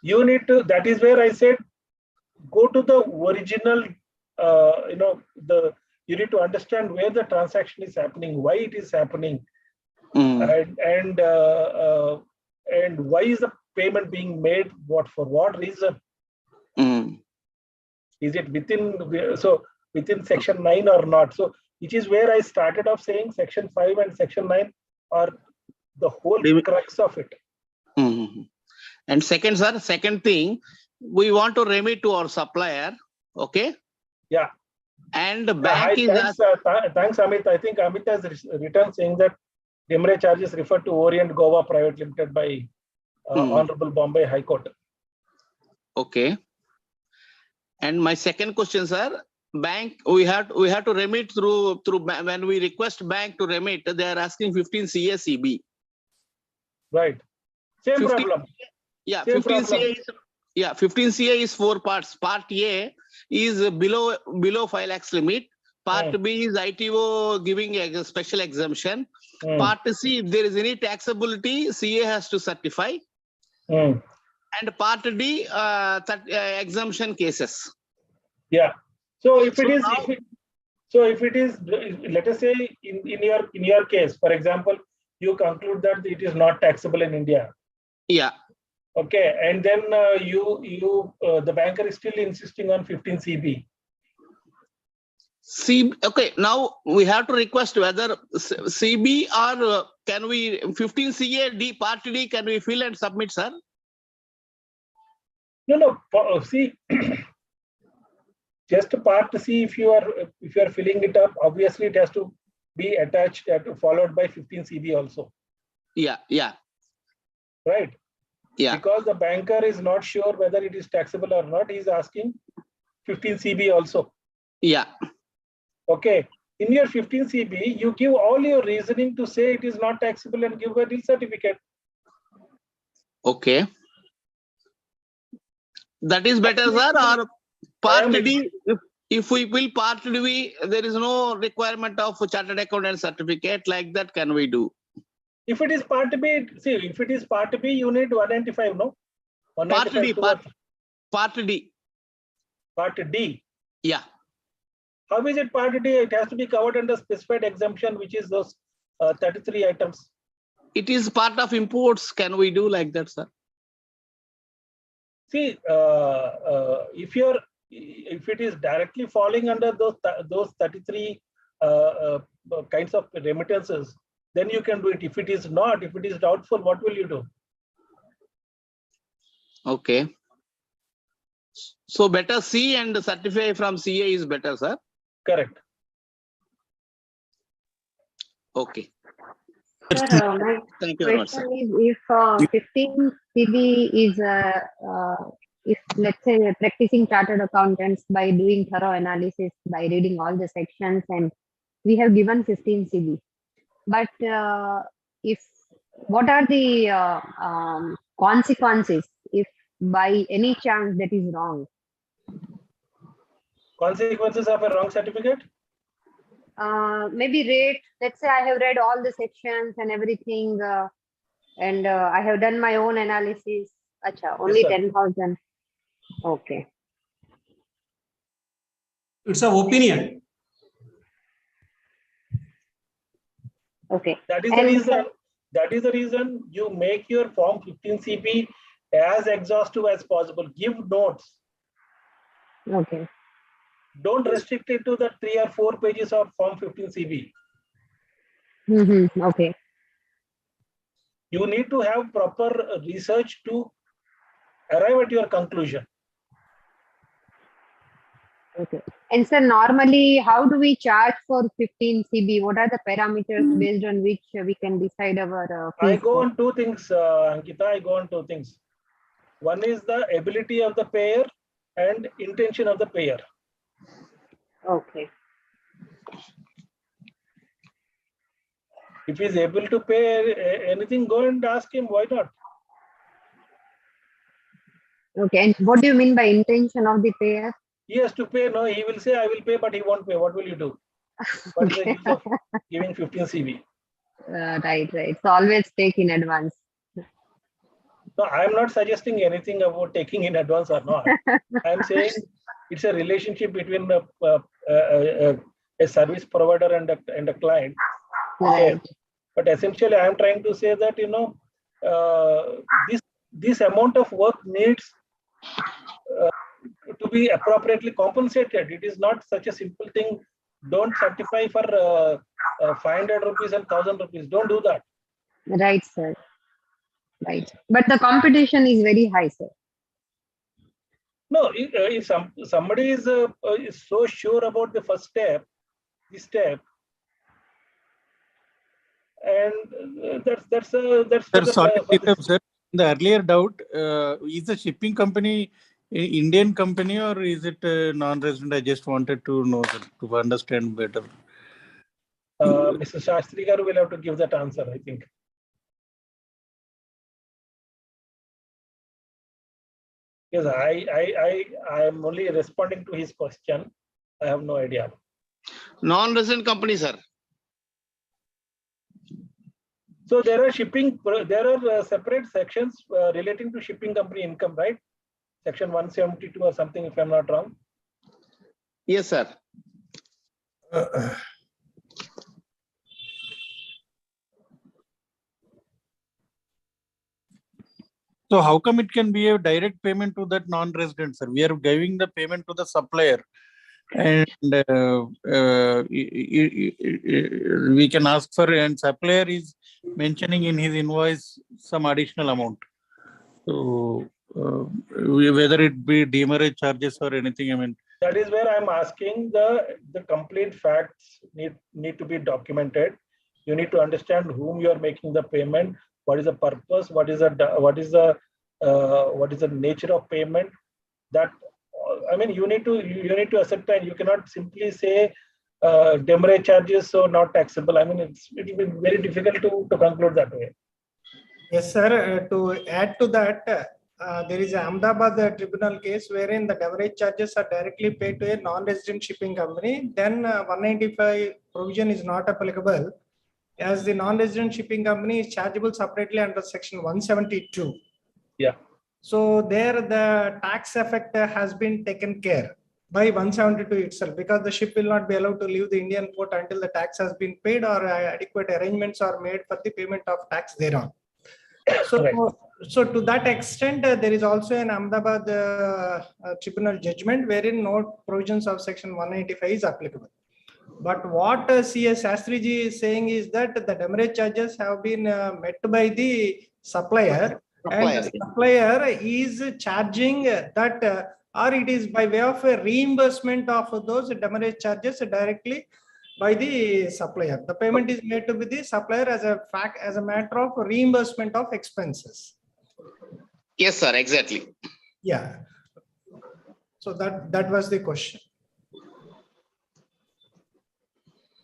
You need to, that is where I said, go to the original, you need to understand where the transaction is happening, why it is happening, and why is the payment being made, for what reason. Is it within section 9 or not? So which is where I started off saying section 5 and section 9 are the whole crux of it. And second, sir, second thing, we want to remit to our supplier. Okay. Yeah. And the bank is thanks, Amit. I think Amit has written saying that demurrage charges refer to Orient Goa Private Limited by Honorable Bombay High Court. Okay. And my second question, sir, bank, we have to remit through when we request bank to remit, they are asking 15 CA-CB. Right. Same 15, problem. Yeah, Same 15 problem. CA is 15 CA is 4 parts. Part A is below 5 lakhs limit. Part B is ITO giving a special exemption. Part C, if there is any taxability, CA has to certify. And part D, exemption cases. Yeah. So if it is, let us say in your case, for example, you conclude that it is not taxable in India. Yeah. Okay, and then the banker is still insisting on 15 CB. Okay, now we have to request whether CB or can we 15 CA D part D can we fill and submit, sir? No. See, just part C. If you are filling it up, obviously it has to be attached, followed by 15 CB also. Yeah. Right. Yeah. Because the banker is not sure whether it is taxable or not, he is asking 15 CB also. Yeah. Okay. In your 15 CB, you give all your reasoning to say it is not taxable and give a nil certificate. Okay. That is better, sir, or part D, if we will part D, there is no requirement of chartered accountant certificate, like that can we do? If it is part B, see, if it is part B, you need 195, no? 195 part D. Part D. Yeah. How is it part D? It has to be covered under specified exemption, which is those 33 items. It is part of imports. Can we do like that, sir? See, if it is directly falling under those 33 kinds of remittances, then you can do it. If it is not, if it is doubtful, what will you do? Okay. So better C and certify from CA is better, sir? Correct. Okay. Sir, my Thank you very much, question sir. is if 15 CB is, if let's say practicing chartered accountants by doing thorough analysis, by reading all the sections, and we have given 15 CB. But what are the consequences if by any chance that is wrong? Consequences of a wrong certificate? Maybe rate. Let's say I have read all the sections and everything, and I have done my own analysis. Acha, only 10,000. Okay. It's an opinion. Okay. That is the reason you make your form 15 CB as exhaustive as possible. Give notes. Okay. Don't restrict it to the 3 or 4 pages of form 15 CB. Okay. You need to have proper research to arrive at your conclusion. Okay. And sir, normally, how do we charge for 15 CB? What are the parameters based on which we can decide our fees? I go on 2 things, Ankita. I go on 2 things. One is the ability of the payer and intention of the payer. Okay. If he is able to pay anything, go and ask him, why not? Okay. And what do you mean by intention of the payer? He has to pay. No, he will say, I will pay, but he won't pay. What will you do? What is the use of giving 15 CB? Right. So always take in advance. No, I am not suggesting anything about taking in advance or not. I am saying it's a relationship between a service provider and a client. Right. Okay. But essentially, I am trying to say that this amount of work needs to be appropriately compensated. It is not such a simple thing. Don't certify for 500 rupees and 1,000 rupees. Don't do that. Right, sir. Right. But the competition is very high, sir. No, if somebody is so sure about the first step, this step, and that's Sir, sorry to interrupt, sir. The earlier doubt, is the shipping company a Indian company or is it non-resident? I just wanted to know, sir, to understand better. Mr. Shastri Garu will have to give that answer, I think. Yes, I am only responding to his question. I have no idea. Non-resident company, sir. So there are separate sections relating to shipping company income, right? Section 172 or something, if I'm not wrong. Yes, sir. So how come it can be a direct payment to that non-resident, sir? We are giving the payment to the supplier, and we can ask for, and supplier is mentioning in his invoice some additional amount. So whether it be demurrage charges or anything, I mean. That is where I'm asking the complete facts need to be documented. You need to understand whom you are making the payment. What is the purpose? What is the nature of payment? That, I mean, you need to accept, and you cannot simply say demurrage charges so not taxable. I mean, it will be very difficult to conclude that way. Yes, sir. To add to that, there is an Ahmedabad tribunal case wherein the demurrage charges are directly paid to a non-resident shipping company. Then 195 provision is not applicable, as the non-resident shipping company is chargeable separately under section 172. Yeah. So there the tax effect has been taken care by 172 itself, because the ship will not be allowed to leave the Indian port until the tax has been paid or adequate arrangements are made for the payment of tax thereon. So, right. So to that extent, there is also an Ahmedabad tribunal judgment wherein no provisions of section 185 is applicable. But what CS Shastriji is saying is that the demurrage charges have been met by the supplier, and the supplier is charging that, or it is by way of a reimbursement of those demurrage charges directly by the supplier. The payment is made to the supplier as a matter of reimbursement of expenses. Yes, sir, exactly. Yeah. So that was the question.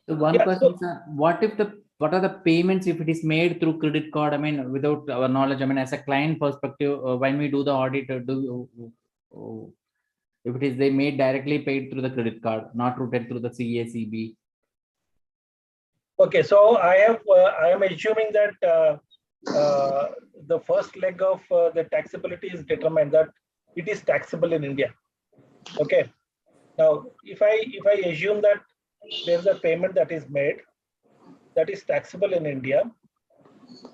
So one question, sir, what are the payments if it is made through credit card? I mean, without our knowledge, I mean, as a client perspective, when we do the audit, if it is they made directly paid through the credit card, not routed through the CACB. Okay, so I am assuming that the first leg of the taxability is determined that it is taxable in India. Okay. Now, if I assume that there is a payment that is made that is taxable in India,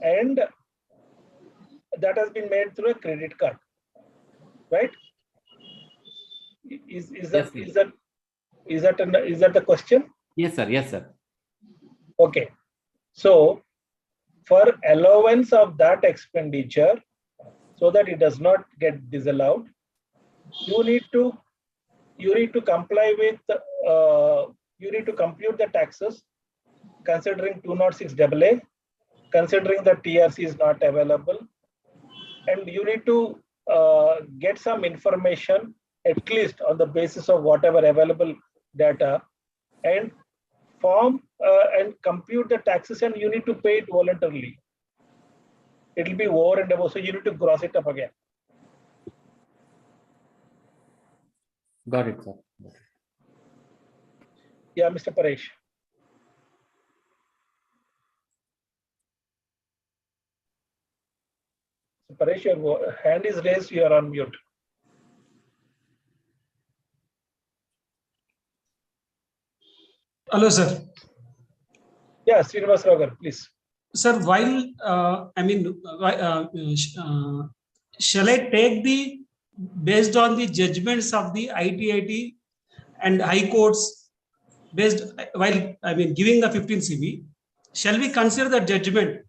and that has been made through a credit card, right? Is that the question? Yes, sir. Yes, sir. Okay. So for allowance of that expenditure, so that it does not get disallowed, you need to comply with you need to compute the taxes considering 206AA, considering that TRC is not available, and you need to get some information at least on the basis of whatever available data, and form and compute the taxes, and you need to pay it voluntarily. It will be over and above, so you need to gross it up again. Got it, sir. Yeah, Mr. Paresh. Paresh, your hand is raised, you are on mute. Hello, sir. Yeah, Srinivas Ragar, please. Sir, while shall I take the based on the judgments of the ITIT and high courts, based while giving the 15 CB, shall we consider the judgment?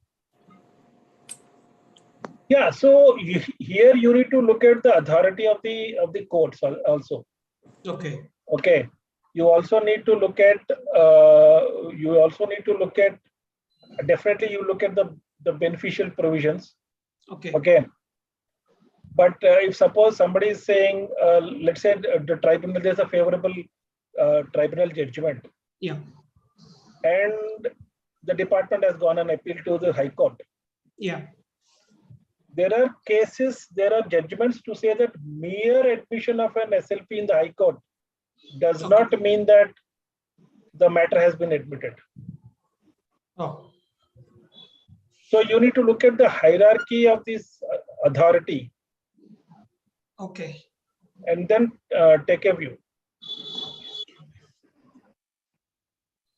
Yeah, so here you need to look at the authority of the courts also. Okay. Okay. You also need to look at definitely you look at the beneficial provisions. Okay. Okay. But if suppose somebody is saying, let's say the tribunal, there's a favorable tribunal judgment. Yeah. And the department has gone and appealed to the High Court. Yeah. There are cases, there are judgments to say that mere admission of an SLP in the High Court does not mean that the matter has been admitted. Oh. So you need to look at the hierarchy of this authority. Okay. And then take a view.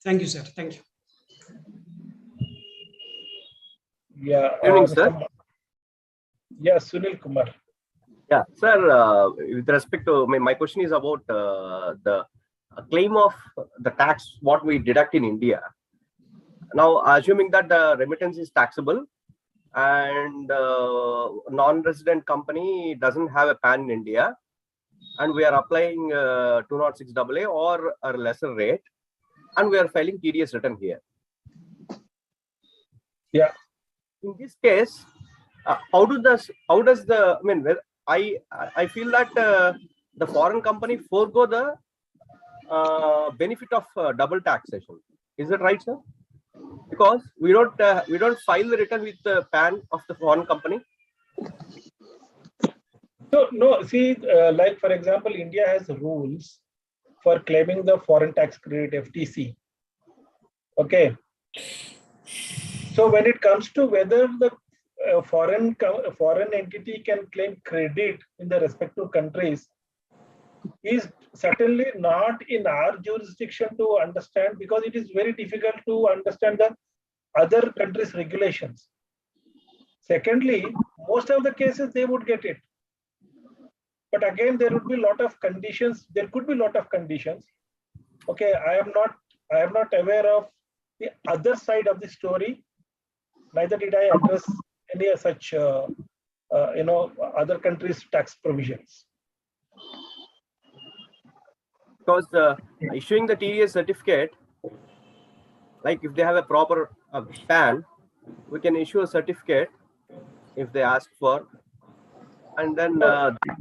Thank you, sir. Thank you. Yeah. Good evening, sir. Yes, Sunil Kumar. Yeah, sir. With respect to my question is about the claim of the tax what we deduct in India. Now, assuming that the remittance is taxable and non-resident company doesn't have a PAN in India, and we are applying 206AA or a lesser rate, and we are filing TDS return here. Yeah. In this case, how does the I feel that the foreign company forego the benefit of double taxation. Is that right, sir? Because we don't file the return with the PAN of the foreign company. So no, see, like for example, India has rules for claiming the foreign tax credit (FTC). Okay. So when it comes to whether the foreign entity can claim credit in the respective countries, is certainly not in our jurisdiction to understand, because it is very difficult to understand the other countries' regulations. Secondly, most of the cases they would get it. But again, there would be a lot of conditions. There could be a lot of conditions. Okay, I am not aware of the other side of the story. Neither did I address any such other countries' tax provisions. Because issuing the TDS certificate, like if they have a proper PAN, we can issue a certificate if they ask for, and then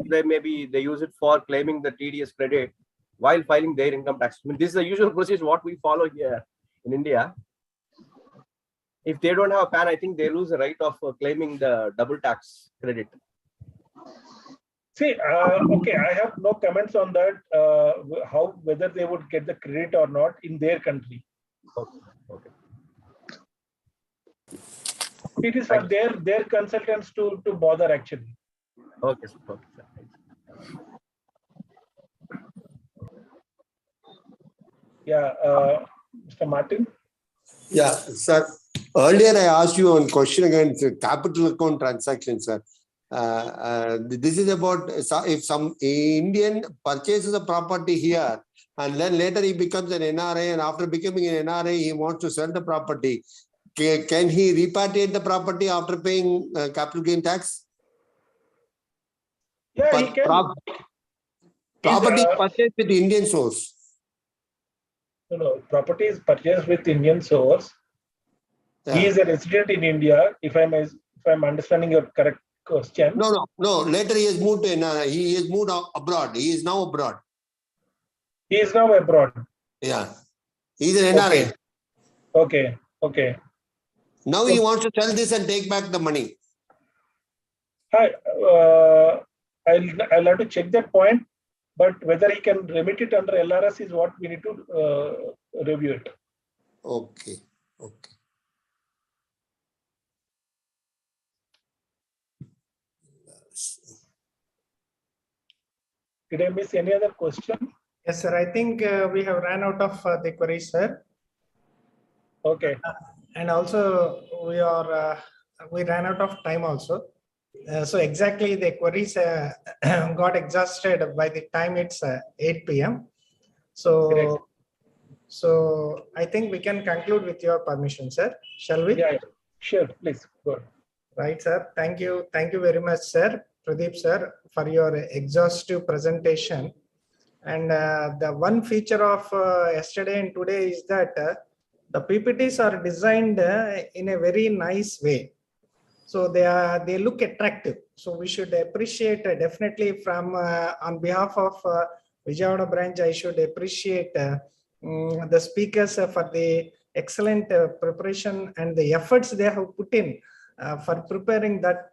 they use it for claiming the TDS credit while filing their income tax. I mean, this is the usual procedure what we follow here in India. If they don't have a PAN, I think they lose the right of claiming the double tax credit. See, okay, I have no comments on that, whether they would get the credit or not in their country. Okay. It is for their consultants to bother actually. Okay, sir. Okay, sir. Yeah, Mr. Martin. Yeah, sir. Earlier, I asked you one question against capital account transactions, sir. This is about if some Indian purchases a property here and then later he becomes an NRI, and after becoming an NRI, he wants to sell the property. Can he repatriate the property after paying capital gain tax? Yeah, he can. Property is purchased with Indian source. No, property is purchased with Indian source. Yeah. He is a resident in India. If I'm understanding your correct question. No. Later he has moved to NRI. He has moved abroad. He is now abroad. He is now abroad. Yeah. He is an NRI. Okay. Now he wants to sell this and take back the money. I'll have to check that point, but whether he can remit it under LRS is what we need to review it. Okay. Did I miss any other question? Yes, sir. I think we have ran out of the queries, sir. Okay. And also we ran out of time also. So exactly the queries got exhausted by the time it's 8 p.m. So, so I think we can conclude with your permission, sir. Shall we? Yeah, sure. Please go ahead. Right, sir. Thank you. Thank you very much, sir. Pradeep, sir, for your exhaustive presentation. And the one feature of yesterday and today is that the PPTs are designed in a very nice way. So they look attractive. So we should appreciate definitely from on behalf of Vijayawada branch, I should appreciate the speakers for the excellent preparation and the efforts they have put in for preparing that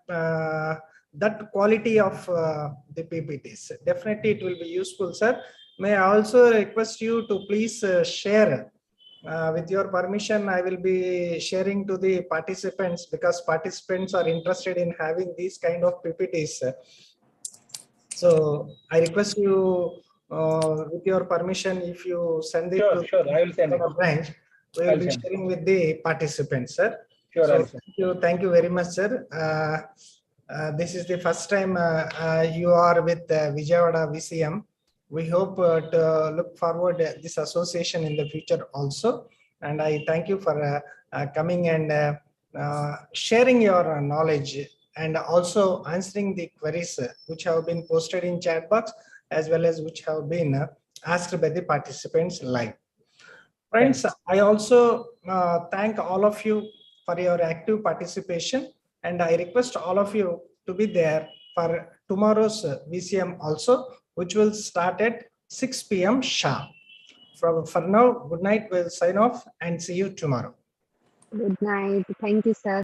that quality of the PPTs. Definitely it will be useful, sir. May I also request you to please share with your permission, I will be sharing to the participants because participants are interested in having these kind of PPTs. So I request you, with your permission, if you send it to Sure, I will send it. the branch, we will be sharing with the participants, sir. Sure, so thank you very much, sir. This is the first time you are with Vijayawada VCM. We hope to look forward this association in the future also. And I thank you for coming and sharing your knowledge and also answering the queries which have been posted in chat box as well as which have been asked by the participants live. Friends, I also thank all of you for your active participation, and I request all of you to be there for tomorrow's VCM also, which will start at 6 p.m. sharp. For now, good night. We'll sign off and see you tomorrow. Good night. Thank you, sir.